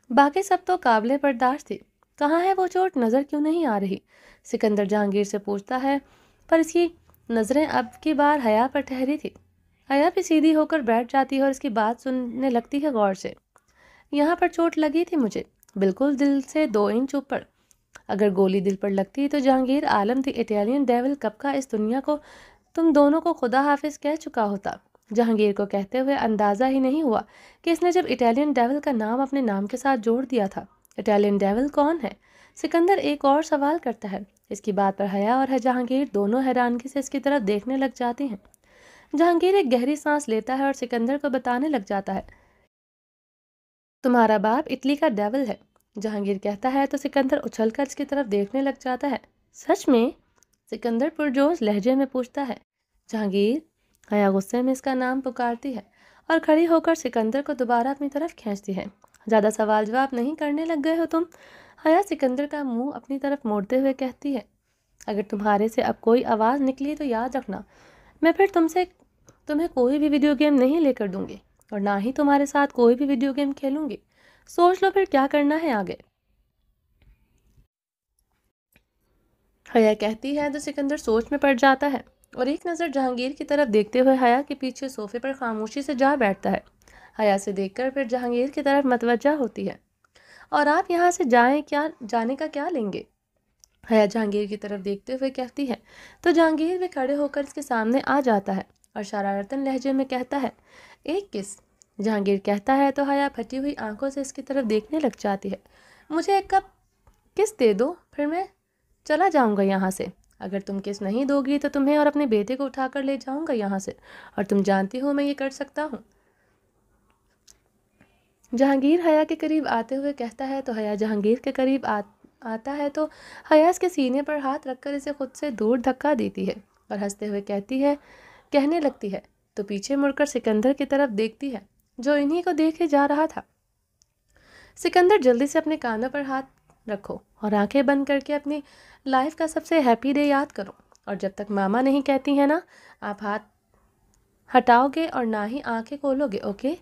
باقی سب تو قابل برداشت تھی۔ کہاں ہے وہ چوٹ؟ نظر کیوں نہیں آ رہی؟ سکندر جہانگیر سے پوچھتا ہے، پر اس کی نظریں اب کی بار حیا پر ٹھہری تھی۔ حیا بھی سیدھی ہو کر بیٹھ جاتی ہے اور اس کی بات سننے لگتی ہے غور سے۔ یہاں پر چوٹ لگی تھی مجھے، بالکل دل سے 2 انچ اوپر۔ اگر گولی دل پر لگتی تو جہانگیر عالم دی اٹیلین ڈیول کب کا اس دنیا کو تم دونوں کو خدا حافظ کہہ چکا ہوتا۔ جہانگیر کو کہتے ہوئے اندازہ ہی نہیں ہوا کہ اس نے جب اٹیلین ڈیول کا نام اپنے نام کے ساتھ جوڑ دیا تھا۔ اٹیلین ڈیول کون ہے؟ سکندر ایک اور سوال کرتا ہے۔ اس کی بات پر حیا اور جہانگیر دونوں حیرانگی سے اس کی طرف دیکھنے لگ جاتی ہیں۔ جہانگیر ایک گہری سانس لیتا ہے اور سکندر کو بتانے لگ جاتا ہے، تمہارا باپ اٹلی کا ڈیول ہے۔ جہانگیر کہتا ہے تو سکندر اچھل کر اس کی طرف دیکھنے لگ جاتا ہے۔ سچ میں؟ سکندر پرجوش لہجے میں پوچھتا ہے۔ جہانگیر، حیا غصے میں اس کا نام پکارتی ہے اور کھڑی ہو کر سکندر کو دوبارہ اپنی طرف کھینچتی ہے۔ زیادہ سوال جواب نہیں کرنے لگ گئے ہو تم؟ حیا سکندر کا منہ اپنی طرف موڑتے ہوئے کہتی ہے۔ اگر تمہارے سے اب کوئی آواز نکلی تو یاد رکھنا، میں پھر تمہیں کوئی بھی ویڈیو گیم نہیں لے کر دوں گی اور نہ ہی تمہارے ساتھ کوئی بھی ویڈیو گیم کھیلوں گی۔ سوچ لو پھر کیا کرنا ہے آگے۔ حیا کہتی ہے تو سکندر سوچ میں پڑ جاتا ہے اور ایک نظر جہانگیر کی طرف دیکھتے ہوئے حیا کے پیچھے صوفے پر خاموشی سے جا بیٹھتا ہے۔ حیا سے دیکھ کر پھر جہانگیر کی طرف متوجہ ہوتی ہے۔ اور آپ یہاں سے جانے کا کیا لیں گے؟ حیا جہانگیر کی طرف دیکھتے ہوئے کہتی ہے تو جہانگیر بھی کھڑے ہو کر اس کے سامنے آ جاتا ہے اور شرارتاً لہجے میں کہتا ہے، ایک کس؟ جہانگیر کہتا ہے تو حیا پھٹی ہوئی آنکھوں سے اس کی طرف دیکھنے لگ جاتی ہے۔ مجھے ایک کپ کس دے دو، پھر میں چلا جاؤں گا یہاں سے۔ اگر تم کس نہیں دو گی تو تمہیں اور اپنے بیٹے کو اٹھا کر لے جاؤں گا یہاں سے، اور تم جانتی ہو میں یہ کر سکتا ہوں۔ جہانگیر حیا کے قریب آتے ہوئے کہتا ہے تو حیا جہانگیر کے قریب آتا ہے تو حیا اس کے سینے پر ہاتھ رکھ کر اسے خود سے دور دھکا دیتی ہے اور ہنستے ہوئے کہنے لگتی ہے تو پیچھے مڑ کر سکندر کی طرف دیکھتی ہے جو انہی کو دیکھے جا رہا تھا۔ سکندر، جلدی سے اپنے کانوں پر ہاتھ رکھو اور آنکھیں بند کر کے اپنی لائف کا سب سے ہیپی ڈے یاد کرو، اور جب تک ماما نہیں کہتی ہے نا، آپ ہاتھ ہٹاؤ گے اور نہ ہی آنکھیں کھولو گے، اوکے؟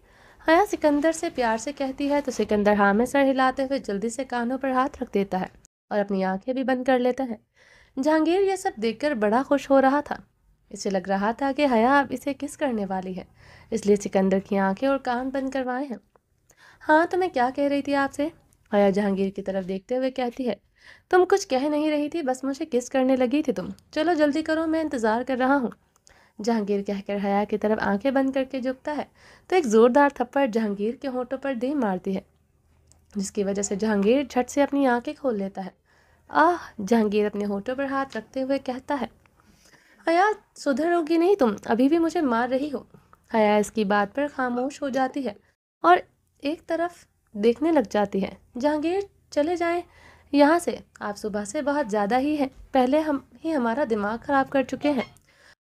حیا سکندر سے پیار سے کہتی ہے تو سکندر ہاں میں سر ہلاتے ہوئے جلدی سے کانوں پر ہاتھ رکھ دیتا ہے اور اپنی آنکھیں بھی بند کر لیتا ہے۔ جہانگیر یہ سب دیکھ کر بڑا خوش ہو رہا تھا، اسے لگ رہا تھا کہ حیا اب اسے کس کرنے والی ہے، اس لیے سکندر کی آنکھیں اور کان بند کروائے ہیں۔ ہاں تو میں کیا کہہ رہی تھی آپ سے؟ حیا جہانگیر کی طرف دیکھتے ہوئے کہتی ہے، تم کچھ کہہ نہیں رہی تھی، بس مجھے کس کرنے لگی تھی تم؟ چلو جلدی کرو، میں انتظار کر رہا ہوں۔ جہانگیر کہہ کر حیا کی طرف آنکھیں بند کر کے جھکتا ہے تو ایک زوردار تھپڑ جہانگیر کے ہونٹوں پر دے مارتی ہے، جس کی وجہ سے جہانگیر جھٹ سے اپنی آنکھیں کھول لیتا ہے۔ آہ! جہانگیر اپنے ہونٹوں پر ہاتھ رکھتے ہوئے کہتا ہے، حیا سدھرو گی نہیں تم، ابھی بھی مجھے مار رہی ہو۔ حیا اس کی بات پر خاموش ہو جاتی ہے اور ایک طرف دیکھنے لگ جاتی ہے۔ جہانگیر چلے جائیں یہاں سے، آپ صبح سے بہت زیادہ ہی ہیں، پہلے ہم ہی ہمارا دماغ خراب کر چکے ہیں،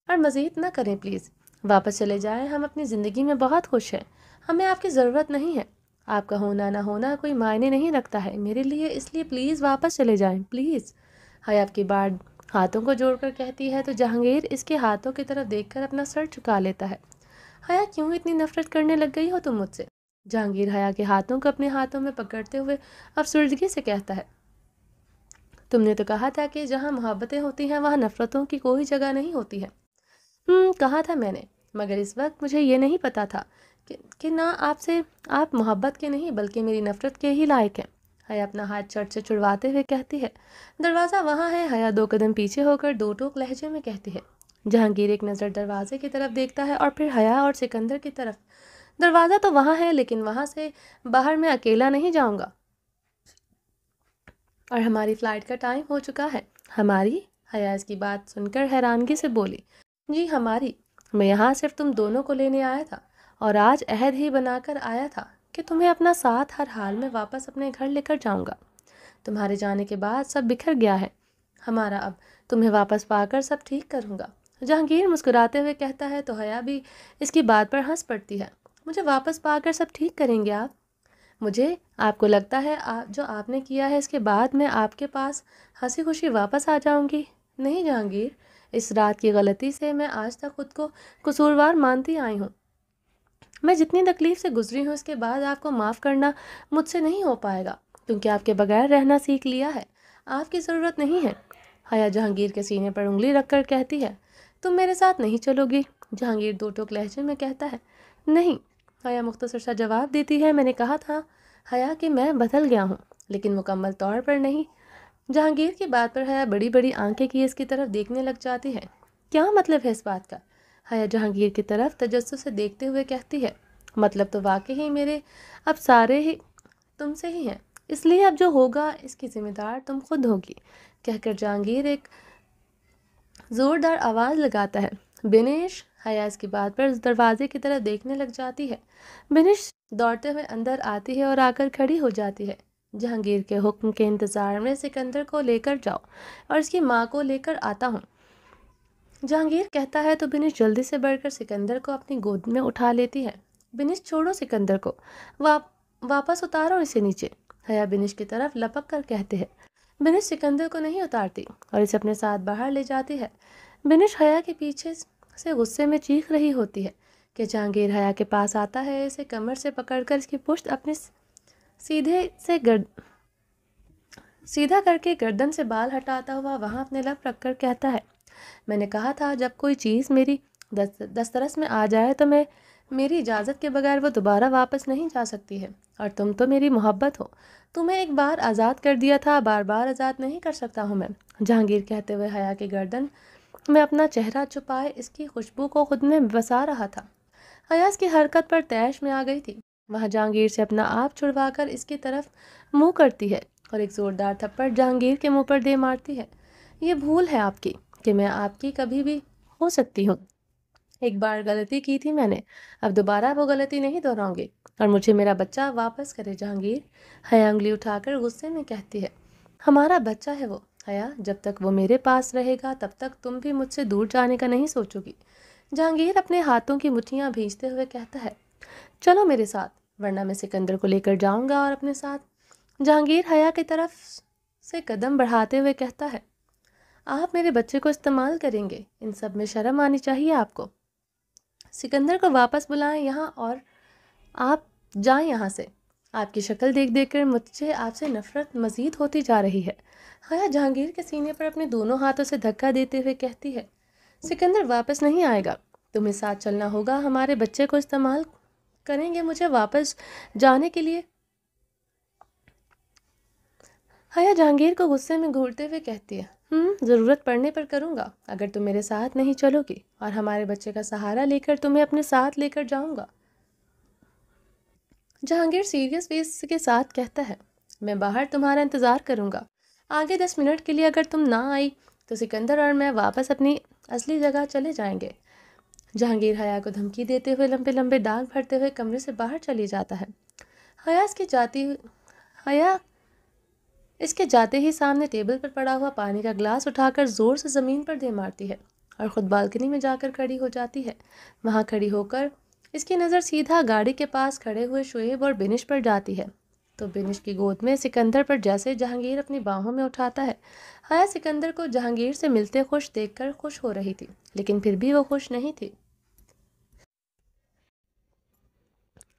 اور مزید نہ کریں پلیز، واپس چلے جائیں، ہم اپنی زندگی میں بہت خوش ہیں، ہمیں آپ کی ضرورت نہیں ہے، آپ کا ہونا نہ ہونا کوئی معنی نہیں رکھتا ہے میرے لیے، اس لیے پلیز واپس چلے جائیں پلیز۔ حیا آپ کی بات ہاتھوں کو جوڑ کر کہتی ہے تو جہانگیر اس کے ہاتھوں کی طرف دیکھ کر اپنا سر جھکا لیتا ہے۔ حیا کیوں اتنی نفرت کرنے لگ گئی ہو تم مجھ سے؟ جہانگیر حیا کے ہاتھوں کو اپنے ہاتھوں میں پکڑتے ہوئے افسردگی سے کہتا ہے، تم نے تو کہا تھا کہ جہاں محبتیں ہوتی ہیں وہاں نفرتوں کی کوئی جگہ نہیں ہوتی ہے۔ کہا تھا میں نے، مگر اس وقت مجھے یہ نہیں پتا تھا کہ نہ آپ محبت کے نہیں بلکہ میری نفرت کے ہی لائق ہیں۔ حیا اپنا ہاتھ چرچ سے چھڑواتے ہوئے کہتی ہے، دروازہ وہاں ہے۔ حیا 2 قدم پیچھے ہو کر 2 ٹوک لہجے میں کہتی ہے۔ جہانگیر ایک نظر دروازے کی طرف دیکھتا ہے اور پھر حیا اور سکندر کی طرف۔ دروازہ تو وہاں ہے، لیکن وہاں سے باہر میں اکیلا نہیں جاؤں گا، اور ہماری فلائٹ کا ٹائم ہو چکا ہے۔ ہماری؟ حیا اس کی بات سن کر حیرانگی سے بولی، جی ہماری، میں یہاں صرف تم دونوں کو لینے آیا تھا، اور آج عہد ہی بنا کر آیا تھا کہ تمہیں اپنا ساتھ ہر حال میں واپس اپنے گھر لے کر جاؤں گا۔ تمہارے جانے کے بعد سب بکھر گیا ہے ہمارا، اب تمہیں واپس پا کر سب ٹھیک کروں گا۔ جہانگیر مسکراتے ہوئے کہتا ہے تو حیا بھی اس کی بات پر ہنس پڑتی ہے، مجھے واپس پا کر سب ٹھیک کریں گے آپ؟ آپ کو لگتا ہے جو آپ نے کیا ہے اس کے بعد میں آپ کے پاس ہنسی خوشی واپس آ جاؤں گی؟ نہیں جہانگیر، اس رات کی غلطی سے میں آج تک خود کو قصوروار مانتی آئی ہوں، میں جتنی تکلیف سے گزری ہوں اس کے بعد آپ کو معاف کرنا مجھ سے نہیں ہو پائے گا، کیونکہ آپ کے بغیر رہنا سیکھ لیا ہے، آپ کی ضرورت نہیں ہے۔ حیا جہانگیر کے سینے پر انگلی رکھ کر کہتی ہے، تم میرے ساتھ نہیں چلو گی؟ جہانگیر 2 ٹوک لہجے میں کہتا ہے، نہیں۔ حیا مختصر سا جواب دیتی ہے، میں نے کہا تھا حیا کہ میں بدل گیا ہوں، لیکن مکمل طور پر نہیں۔ جہانگیر کی بات پر حیا بڑی بڑی آنکھیں کیے اس کی طرف دیکھنے لگ جاتی ہے۔ کیا مطلب ہے اس بات کا؟ حیا جہانگیر کی طرف تجسس سے دیکھتے ہوئے کہتی ہے، مطلب تو واقعی میرے اب سارے ہی تم سے ہی ہیں، اس لیے اب جو ہوگا اس کی ذمہ دار تم خود ہوگی، کہہ کر جہانگیر ایک زوردار آواز لگاتا ہے، بنش! حیا اس کی بات پر دروازے کی طرف دیکھنے لگ جاتی ہے۔ بنش دوڑتے ہوئے اندر آتی ہے اور آ کر کھڑی ہو جاتی ہے۔ جہانگیر کے حکم کے انتظار میں سکندر کو لے کر جاؤ اور اس کی ماں کو لے کر آتا ہوں، جہانگیر کہتا ہے تو بنش جلدی سے بڑھ کر سکندر کو اپنی گود میں اٹھا لیتی ہے۔ بنش چھوڑو سکندر کو، واپس اتارو اسے نیچے، حیا بنش کی طرف لپک کر کہتے ہیں۔ بنش سکندر کو نہیں اتارتی اور اسے اپنے ساتھ باہر لے جاتی ہے۔ بنش حیا کے پیچھے سے غصے میں چیخ رہی ہوتی ہے کہ جہانگیر حیا کے پاس آتا ہے، اسے کمر سے پکڑ کر اس کی پشت اپنے سیدھا کر کے گردن سے بال ہٹاتا ہوا وہاں اپنے لب رکھ کر کہتا ہے، میں نے کہا تھا جب کوئی چیز میری دسترس میں آ جائے تو میری اجازت کے بغیر وہ دوبارہ واپس نہیں جا سکتی ہے، اور تم تو میری محبت ہو، تمہیں ایک بار آزاد کر دیا تھا، بار بار آزاد نہیں کر سکتا ہوں میں۔ جہانگیر کہتے ہوئے حیا کی گردن میں اپنا چہرہ چھپائے اس کی خوشبو کو خود میں بسا رہا تھا۔ حیا اس کی حرکت پر طیش میں آ گئی تھی، وہاں جہانگیر سے اپنا آپ چھڑوا کر اس کی طرف منہ کرتی ہے اور ایک زوردار تھپڑ جہانگیر کے منہ پر دے مارتی ہے۔ یہ بھول ہے آپ کی کہ میں آپ کی کبھی بھی ہو سکتی ہوں، ایک بار غلطی کی تھی میں نے، اب دوبارہ وہ غلطی نہیں دہراؤں گی، اور مجھے میرا بچہ واپس کرے جہانگیر۔ حیا انگلی اٹھا کر غصے میں کہتی ہے، ہمارا بچہ ہے وہ حیا، جب تک وہ میرے پاس رہے گا تب تک تم بھی مجھ سے دور جانے کا نہیں سوچو گی۔ جہانگیر اپنے ہاتھوں کی مٹھیاں بھیجتے ہوئے کہتا ہے، چلو میرے ساتھ، ورنہ میں سکندر کو لے کر جاؤں گا اور اپنے ساتھ۔ جہانگیر حیا کی طرف سے قدم بڑھاتے ہوئے کہتا ہے، آپ میرے بچے کو استعمال کریں گے، ان سب میں شرم آنی چاہیے آپ کو۔ سکندر کو واپس بلائیں یہاں اور آپ جائیں یہاں سے، آپ کی شکل دیکھ دیکھ کر مجھے آپ سے نفرت مزید ہوتی جا رہی ہے۔ حیا جہانگیر کے سینے پر اپنے دونوں ہاتھوں سے دھکا دیتے ہوئے کہتی ہے، سکندر واپس نہیں آئے گا، تمہیں ساتھ چلنا ہوگا، ہمارے بچے کو استعمال کریں گے مجھے واپس جانے کے لیے۔ حیا جہانگیر کو غصے میں گھورتے ہوئے کہتی ہے، ضرورت پڑنے پر کروں گا، اگر تم میرے ساتھ نہیں چلو گی، اور ہمارے بچے کا سہارا لے کر تمہیں اپنے ساتھ لے کر جاؤں گا۔ جہانگیر سیریس فیس کے ساتھ کہتا ہے، میں باہر تمہارا انتظار کروں گا، آگے 10 منٹ کے لیے اگر تم نہ آئی تو سکندر اور میں واپس اپنی اصلی جگہ چلے جائیں گے۔ جہانگیر حیا کو دھمکی دیتے ہوئے لمبے لمبے ڈاگ بھرتے ہوئے کمرے سے باہر چلی جاتا ہے۔ حیا اس کے جاتے ہی سامنے ٹیبل پر پڑا ہوا پانی کا گلاس اٹھا کر زور سے زمین پر دے مارتی ہے اور خود بالکنی میں جا کر کھڑی ہو جاتی ہے۔ وہاں کھڑی ہو کر اس کی نظر سیدھا گاڑی کے پاس کھڑے ہوئے شعیب اور بنش پر جاتی ہے، تو بنش کی گود میں سکندر پر جیسے جہانگیر اپنی باہوں میں اٹھاتا ہے۔ حیا سکندر کو جہانگیر سے ملتے خوش دیکھ کر خوش ہو رہی تھی، لیکن پھر بھی وہ خوش نہیں تھی،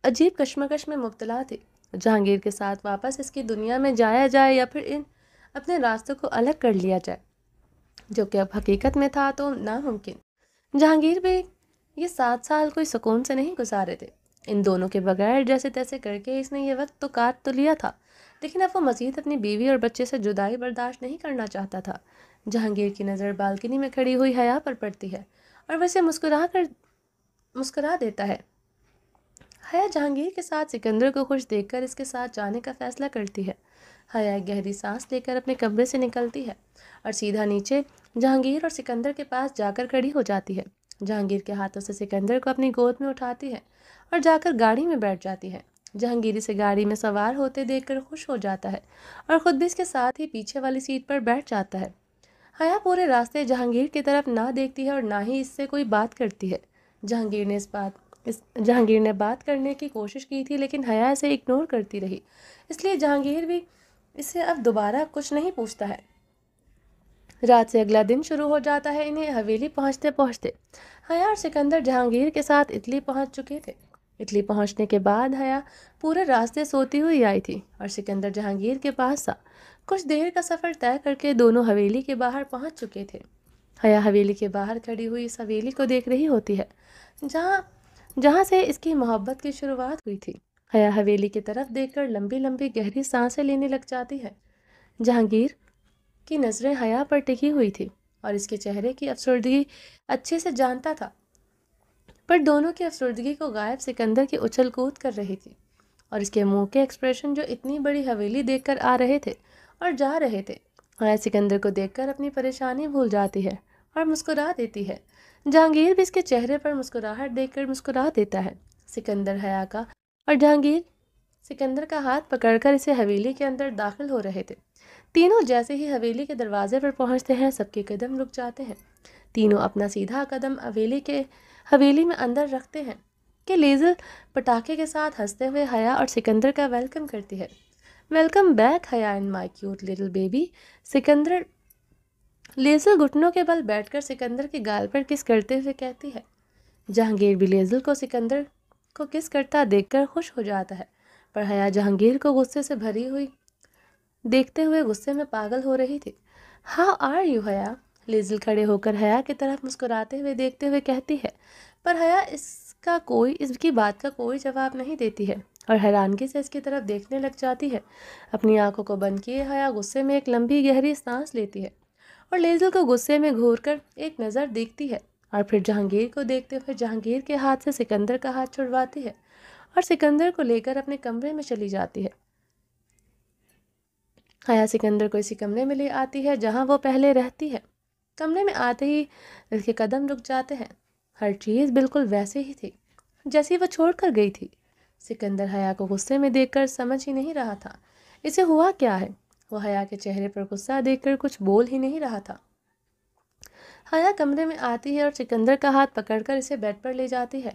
عجیب کشمکش میں مبتلا تھی۔ جہانگیر کے ساتھ واپس اس کی دنیا میں جایا جائے یا پھر اپنے راستوں کو الگ کر لیا جائے، جو کہ اب حقیقت میں تھا تو ناممکن۔ جہانگیر بھی یہ 7 سال کوئی سکون سے نہیں گزارے تھے، ان دونوں کے بغیر جیسے تیسے کر کے اس نے یہ وقت تو کاٹ تو لیا تھا، لیکن اب وہ مزید اپنی بیوی اور بچے سے جدائی برداشت نہیں کرنا چاہتا تھا۔ جہانگیر کی نظر بالکنی میں کھڑی ہوئی حیا پر پڑتی ہے اور ویسے مسکرا دیتا ہے۔ حیا جہانگیر کے ساتھ سکندر کو خوش دیکھ کر اس کے ساتھ جانے کا فیصلہ کرتی ہے۔ حیا ایک گہری سانس لے کر اپنے کمرے سے نکلتی ہے اور سیدھا نیچے جہانگیر اور سکندر کے پاس جا کر کھڑی ہو جاتی ہے۔ جہانگیر کے ہاتھوں سے سکندر کو اپنی گود میں اٹھاتی ہے اور جا کر گاڑی میں بیٹھ جاتی ہے۔ جہانگیر اسے گاڑی میں سوار ہوتے دیکھ کر خوش ہو جاتا ہے اور خود بھی اس کے ساتھ ہی پیچھے والی سیٹ پر بیٹھ جاتا ہے۔ حیا پورے راستے جہانگیر کی طرف نہ دیکھتی ہے اور نہ ہی اس سے کوئی بات کرتی ہے۔ جہانگیر نے بات کرنے کی کوشش کی تھی، لیکن حیا اسے اگنور کرتی رہی، اس لیے جہانگیر بھی اس سے اب دوبارہ کچھ نہیں پوچھتا ہے۔ رات سے اگلا دن شروع ہو جاتا ہے۔ انہیں حویلی پہنچتے پہنچتے حیا اور سکندر جہانگیر کے ساتھ اٹلی پہنچ چکے تھے۔ اٹلی پہنچنے کے بعد حیا پورے راستے سوتی ہوئی آئی تھی اور سکندر جہانگیر کے پاس تھا۔ کچھ دیر کا سفر طے کر کے دونوں حویلی کے باہر پہنچ چکے تھے۔ حیا حویلی کے باہر کھڑی ہوئی اس حویلی کو دیکھ رہی ہوتی ہے جہاں سے اس کی محبت کی شروعات ہوئی تھی۔ حیا حویلی کی طرف دیکھ کر لمبی لمبی گہری سانسیں لینے لگ جاتی ہے۔ جہانگیر کی نظریں حیا پر ٹکی ہوئی تھی اور اس کے چہرے کی افسردگی اچھے سے جانتا تھا، پر دونوں کی افسردگی کو غائب سکندر کی اچھل کود کر رہی تھی اور اس کے منہ کے ایکسپریشن جو اتنی بڑی حویلی دیکھ کر آ رہے تھے اور جا رہے تھے۔ حیا سکندر کو دیکھ کر اپنی پریشانی بھول جاتی ہے اور مسکرا دیتی ہے۔ جہانگیر بھی اس کے چہرے پر مسکراہٹ دیکھ کر مسکرا دیتا ہے۔ سکندر حیا کا اور جہانگیر سکندر کا ہاتھ پکڑ کر اسے حویلی کے اندر داخل ہو رہے تھے۔ تینوں جیسے ہی حویلی کے دروازے پر پہنچتے ہیں سب کے قدم رک جاتے ہیں۔ تینوں اپنا سیدھا قدم حویلی میں اندر رکھتے ہیں کہ لیزل پٹاخے کے ساتھ ہنستے ہوئے حیا اور سکندر کا ویلکم کرتی ہے۔ Welcome back Haya and my cute little baby. Sikandar Liesel گھٹنوں کے بل بیٹھ کر سکندر کے گال پر کس کرتے ہوئے کہتی ہے۔ جہانگیر بھی لیزل کو سکندر کو کس کرتا دیکھ کر خوش ہو جاتا ہے، پر حیا جہانگیر کو غصے سے بھری ہوئی دیکھتے ہوئے غصے میں پاگل ہو رہی تھی۔ ہاؤ آر یو حیا؟ لیزل کھڑے ہو کر حیا کی طرف مسکراتے ہوئے دیکھتے ہوئے کہتی ہے، پر حیا اس کی بات کا کوئی جواب نہیں دیتی ہے اور حیرانگی سے اس کی طرف دیکھنے لگ جاتی ہے۔ اپنی آنکھوں کو بند کیے حیا غصے میں ایک لمبی گہری سانس لیتی ہے اور لیزل کو غصے میں گھور کر ایک نظر دیکھتی ہے اور پھر جہانگیر کو دیکھتے ہوئے جہانگیر کے ہاتھ سے سکندر کا ہاتھ چھڑواتی ہے اور سکندر کو لے کر اپنے کمرے میں چلی جاتی ہے۔ حیا سکندر کو اسی کمرے میں لے آتی ہے جہاں وہ پہلے رہتی ہے۔ کمرے میں آتے ہی اس کے قدم رک جاتے ہیں۔ ہر چیز بالکل ویسے ہی تھی جیسی وہ چھوڑ کر گئی تھی۔ سکندر حیا کو غصے میں دیکھ کر سمجھ ہی نہیں رہا تھا اسے ہوا کیا ہے۔ وہ حیا کے چہرے پر غصہ دیکھ کر کچھ بول ہی نہیں رہا تھا۔ حیا کمرے میں آتی ہے اور سکندر کا ہاتھ پکڑ کر اسے بیڈ پر لے جاتی ہے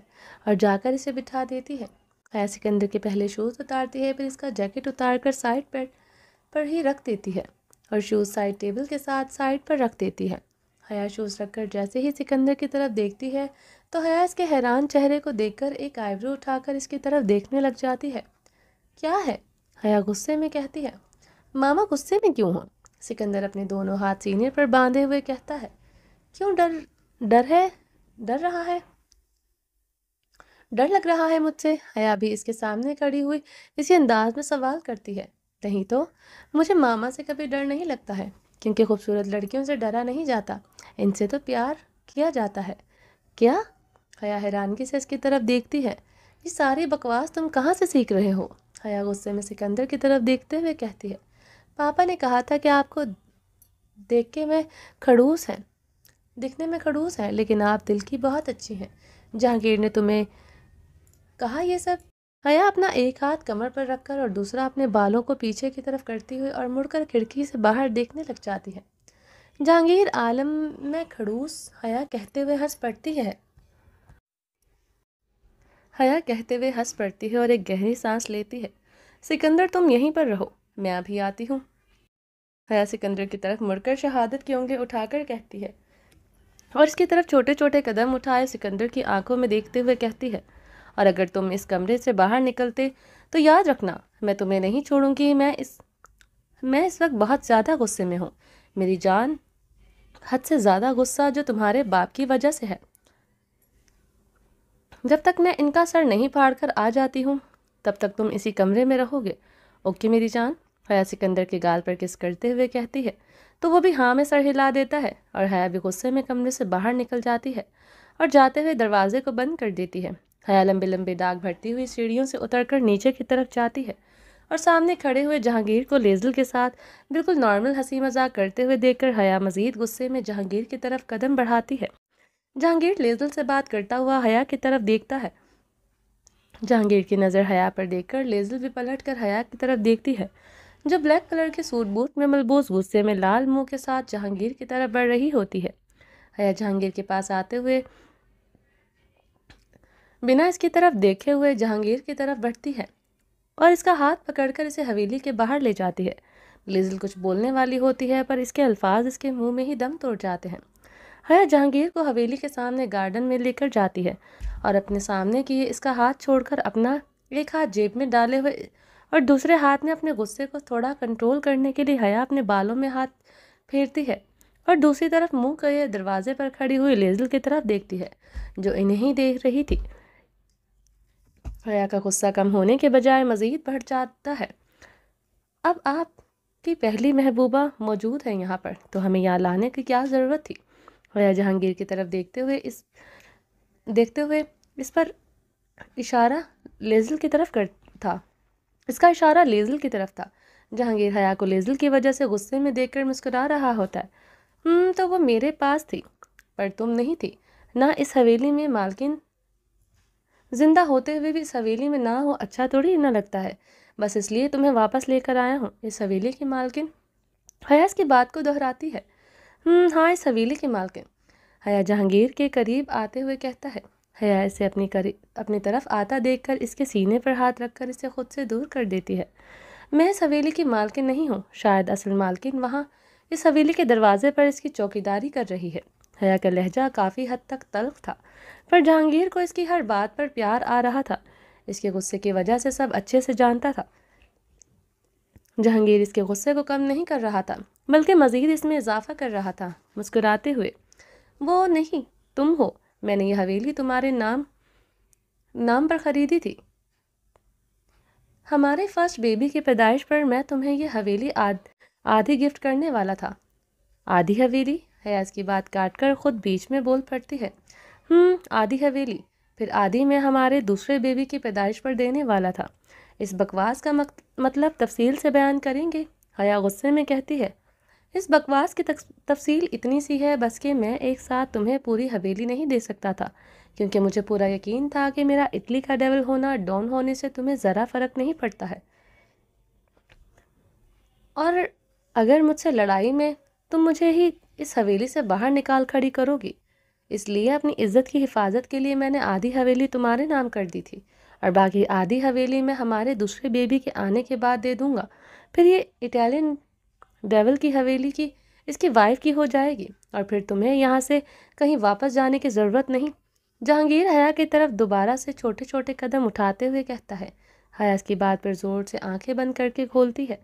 اور جا کر اسے بٹھا دیتی ہے۔ حیا سکندر کے پہلے شوز اتارتی ہے، پھر اس کا جیکٹ اتار کر سائڈ بیڈ پر ہی رکھ دیتی ہے اور شوز سائڈ ٹیبل کے ساتھ سائڈ پر رکھ دیتی ہے۔ حیا شوز رکھ کر جیسے ہی سکندر کی طرف دیکھتی ہے تو حیا اس کے حیران چہرے کو دیکھ کر ایک آئی برو اٹھا کر اس کی طرف دیکھنے لگ جاتی ہے۔ کیا ہے؟ حیا غصے میں کہتی ہے۔ ماما غصے میں کیوں ہوں؟ سکندر اپنے دونوں ہاتھ سینے پر باندھے ہوئے کہتا ہے۔ کیوں ڈر رہا ہے؟ ڈر لگ رہا ہے مجھ سے؟ حیا بھی اس کے سامنے کھڑی ہوئی اسی انداز میں سوال کرتی ہے۔ نہیں تو مجھے ماما سے کبھی ڈر نہیں لگتا ہے، کیونکہ خوبصورت لڑکیوں سے ڈرا نہیں جاتا، ان سے تو پیار کیا جاتا ہے۔ کیا؟ حیا حیرانگی سے اس کی طرف دیکھتی ہے۔ یہ ساری بکواس تم کہاں سے سیکھ رہے ہو؟ حیا غصے میں سکندر کی طرف دیکھتے ہوئے کہتی ہے، پاپا نے کہا تھا کہ آپ کو دیکھ کے میں کھڑوس ہیں، دکھنے میں کھڑوس ہیں، لیکن آپ دل کی بہت اچھی ہیں۔ جہانگیر نے تمہیں کہا یہ سب؟ حیا اپنا ایک ہاتھ کمر پر رکھ کر اور دوسرا اپنے بالوں کو پیچھے کی طرف کرتی ہوئی اور مڑ کر کھڑکی سے باہر دیکھنے لگ جاتی ہے۔ جہانگیر عالم میں کھڑوس، حیا کہتے ہوئے ہنس پڑتی ہے۔ حیا کہتے ہوئے ہنس پڑتی ہے اور ایک گہری سانس لیتی ہے۔ سکندر تم یہیں پر رہو، میں ابھی آتی ہوں۔ حیا سکندر کی طرف مڑ کر شہادت کی انگلی اٹھا کر کہتی ہے اور اس کی طرف چھوٹے چھوٹے قدم اٹھائے سکندر کی آنکھوں میں دیکھتے ہوئے کہتی ہے، اور اگر تم اس کمرے سے باہر نکلتے تو یاد رکھنا میں تمہیں نہیں چھوڑوں گی۔ میں اس وقت بہت زیادہ غصے میں ہوں میری جان، حد سے زیادہ غصہ جو تمہارے باپ کی وجہ سے ہے۔ جب تک میں ان کا سر نہیں پھاڑ کر آ جاتی ہوں تب تک تم اسی کمرے میں رہو گے، اوکے میری جان؟ حیا سکندر کے گال پر کس کرتے ہوئے کہتی ہے تو وہ بھی ہاں میں سر ہلا دیتا ہے، اور حیا بھی غصے میں کمرے سے باہر نکل جاتی ہے اور جاتے ہوئے دروازے کو بند کر دیتی ہے۔ حیا لمبے لمبے ڈاگ بھرتی ہوئی سیڑھیوں سے اتر کر نیچے کی طرف جاتی ہے اور سامنے کھڑے ہوئے جہانگیر کو لیزل کے ساتھ بالکل نارمل ہنسی مذاق کرتے ہوئے دیکھ کر حیا مزید غصے میں جہانگیر کی طرف قدم بڑھاتی ہے۔ جہانگیر لیزل سے بات کرتا ہوا حیا کی طرف دیکھتا ہے۔ جہانگیر کی نظر حیا پر دیکھ کر لیزل بھی پلٹ کر حیا کی طرف دیکھتی ہے، جو بلیک کلر کے سوٹ بوٹ میں ملبوس غصے میں لال منہ کے ساتھ جہانگیر کی طرف بڑھ رہی ہوتی ہے۔ حیا جہانگیر کے پاس آتے ہوئے بنا اس کی طرف دیکھے ہوئے جہانگیر کی طرف بڑھتی ہے اور اس کا ہاتھ پکڑ کر اسے حویلی کے باہر لے جاتی ہے۔ لیزل کچھ بولنے والی ہوتی ہے پر اس کے الفاظ اس کے منہ میں ہی دم توڑ جاتے ہیں۔ حیا جہانگیر کو حویلی کے سامنے گارڈن میں لے کر جاتی ہے اور اپنے سامنے کیے اس کا ہاتھ چھوڑ کر اپنا ایک ہاتھ جیب میں ڈالے ہوئے اور دوسرے ہاتھ میں اپنے غصے کو تھوڑا کنٹرول کرنے کے لیے حیا اپنے بالوں میں ہاتھ پھیرتی ہے اور دوسری طرف منہ کیے دروازے پر کھڑی ہوئی لیزل کی طرف دیکھتی ہے جو انہیں ہی دیکھ رہی تھی۔ حیا کا غصہ کم ہونے کے بجائے مزید بڑھ جاتا ہے۔ اب آپ کی پہلی محبوبہ موجود ہے یہاں پر تو ہمیں یہاں لانے کی کیا ضرورت تھی؟ حیا جہانگیر کی طرف دیکھتے ہوئے اس پر اشارہ لیزل کی طرف تھا، اس کا اشارہ لیزل کی طرف تھا۔ جہانگیر حیا کو لیزل کی وجہ سے غصے میں دیکھ کر مسکرا رہا ہوتا ہے۔ تو وہ میرے پاس تھی پر تم نہیں تھی، نہ اس حویلی میں مالکن زندہ ہوتے ہوئے بھی اس حویلی میں نہ ہو اچھا تھوڑی نہ لگتا ہے، بس اس لیے تمہیں واپس لے کر آیا ہوں۔ اس حویلی کی مالکن؟ حیا اس کی بات کو دہراتی ہے۔ ہاں اس حویلی کی مالکن، حیا جہانگیر کے قریب آتے ہوئے کہتا ہے۔ حیا اسے اپنی طرف آتا دیکھ کر اس کے سینے پر ہاتھ رکھ کر اسے خود سے دور کر دیتی ہے۔ میں اس حویلی کی مالکن نہیں ہوں، شاید اصل مالکن وہاں اس حویلی کے دروازے پر اس کی چوکیداری کر رہی ہے۔ حیا کا لہجہ کافی حد تک تلخ تھا پر جہانگیر کو اس کی ہر بات پر پیار آ رہا تھا، اس کے غصے کی وجہ سے سب اچھے سے جانتا تھا۔ جہانگیر اس کے غصے کو کم نہیں کر رہا تھا بلکہ مزید اس میں اضافہ کر رہا تھا، مسکراتے ہوئے۔ وہ نہیں، تم ہو، میں نے یہ حویلی تمہارے نام پر خریدی تھی۔ ہمارے فرسٹ بیبی کی پیدائش پر میں تمہیں یہ حویلی آدھی گفٹ کرنے والا تھا۔ آدھی حویلی؟ حیا اس کی بات کاٹ کر خود بیچ میں بول پڑتی ہے۔ آدھی حویلی، پھر آدھی میں ہمارے دوسرے بیبی کی پیدائش پر دینے والا تھا۔ اس بکواس کا مطلب تفصیل سے بیان کریں گے؟ حیا غصے میں کہتی ہے۔ اس بکواس کی تفصیل اتنی سی ہے بس کہ میں ایک ساتھ تمہیں پوری حویلی نہیں دے سکتا تھا، کیونکہ مجھے پورا یقین تھا کہ میرا اٹلی کا ڈیول ہونا ڈون ہونے سے تمہیں ذرا فرق نہیں پڑتا ہے، اور اگر مجھ سے لڑائی میں تم مجھے ہی اس حویلی سے باہر نکال کھڑی کرو گی، اس لیے اپنی عزت کی حفاظت کے لیے میں نے آدھی حویلی تمہارے نام کر دی تھی اور باقی آدھی حویلی میں ہمارے دوسرے بیبی کے آنے کے بعد دے دوں گا، پھر یہ اٹیلین ڈیول کی حویلی کی اس کی وائف کی ہو جائے گی اور پھر تمہیں یہاں سے کہیں واپس جانے کی ضرورت نہیں۔ جہانگیر حیا کی طرف دوبارہ سے چھوٹے چھوٹے قدم اٹھاتے ہوئے کہتا ہے۔ حیا اس کی بات پر زور سے آنکھیں بند کر کے کھولتی ہے۔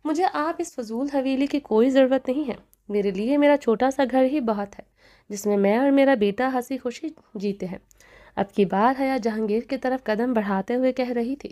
مجھے آپ اس فضول حویلی کی کوئی ضرورت نہیں ہے، میرے لیے میرا چھوٹا سا گھر ہی بہت ہے جس میں میں اور میرا بیٹا ہنسی خوشی جیتے ہیں۔ اب کی بار حیا جہانگیر کی طرف قدم بڑھاتے ہوئے کہہ رہی تھی۔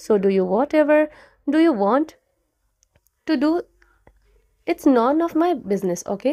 so do you whatever do you want to do, it's none of my business, okay?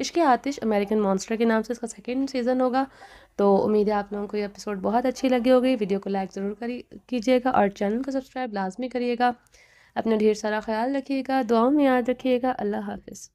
عشق آتش امریکن مانسٹر کے نام سے اس کا سیکنڈ سیزن ہوگا. تو امید ہے آپ لوگوں کو یہ ایپیسوڈ بہت اچھی لگی ہوگی. ویڈیو کو لائک ضرور کیجیے گا اور چینل کو سبسکرائب لازمی کریے گا. اپنا ڈھیر سارا خیال رکھیے گا, دعاؤں میں یاد رکھیے گا. اللہ حافظ.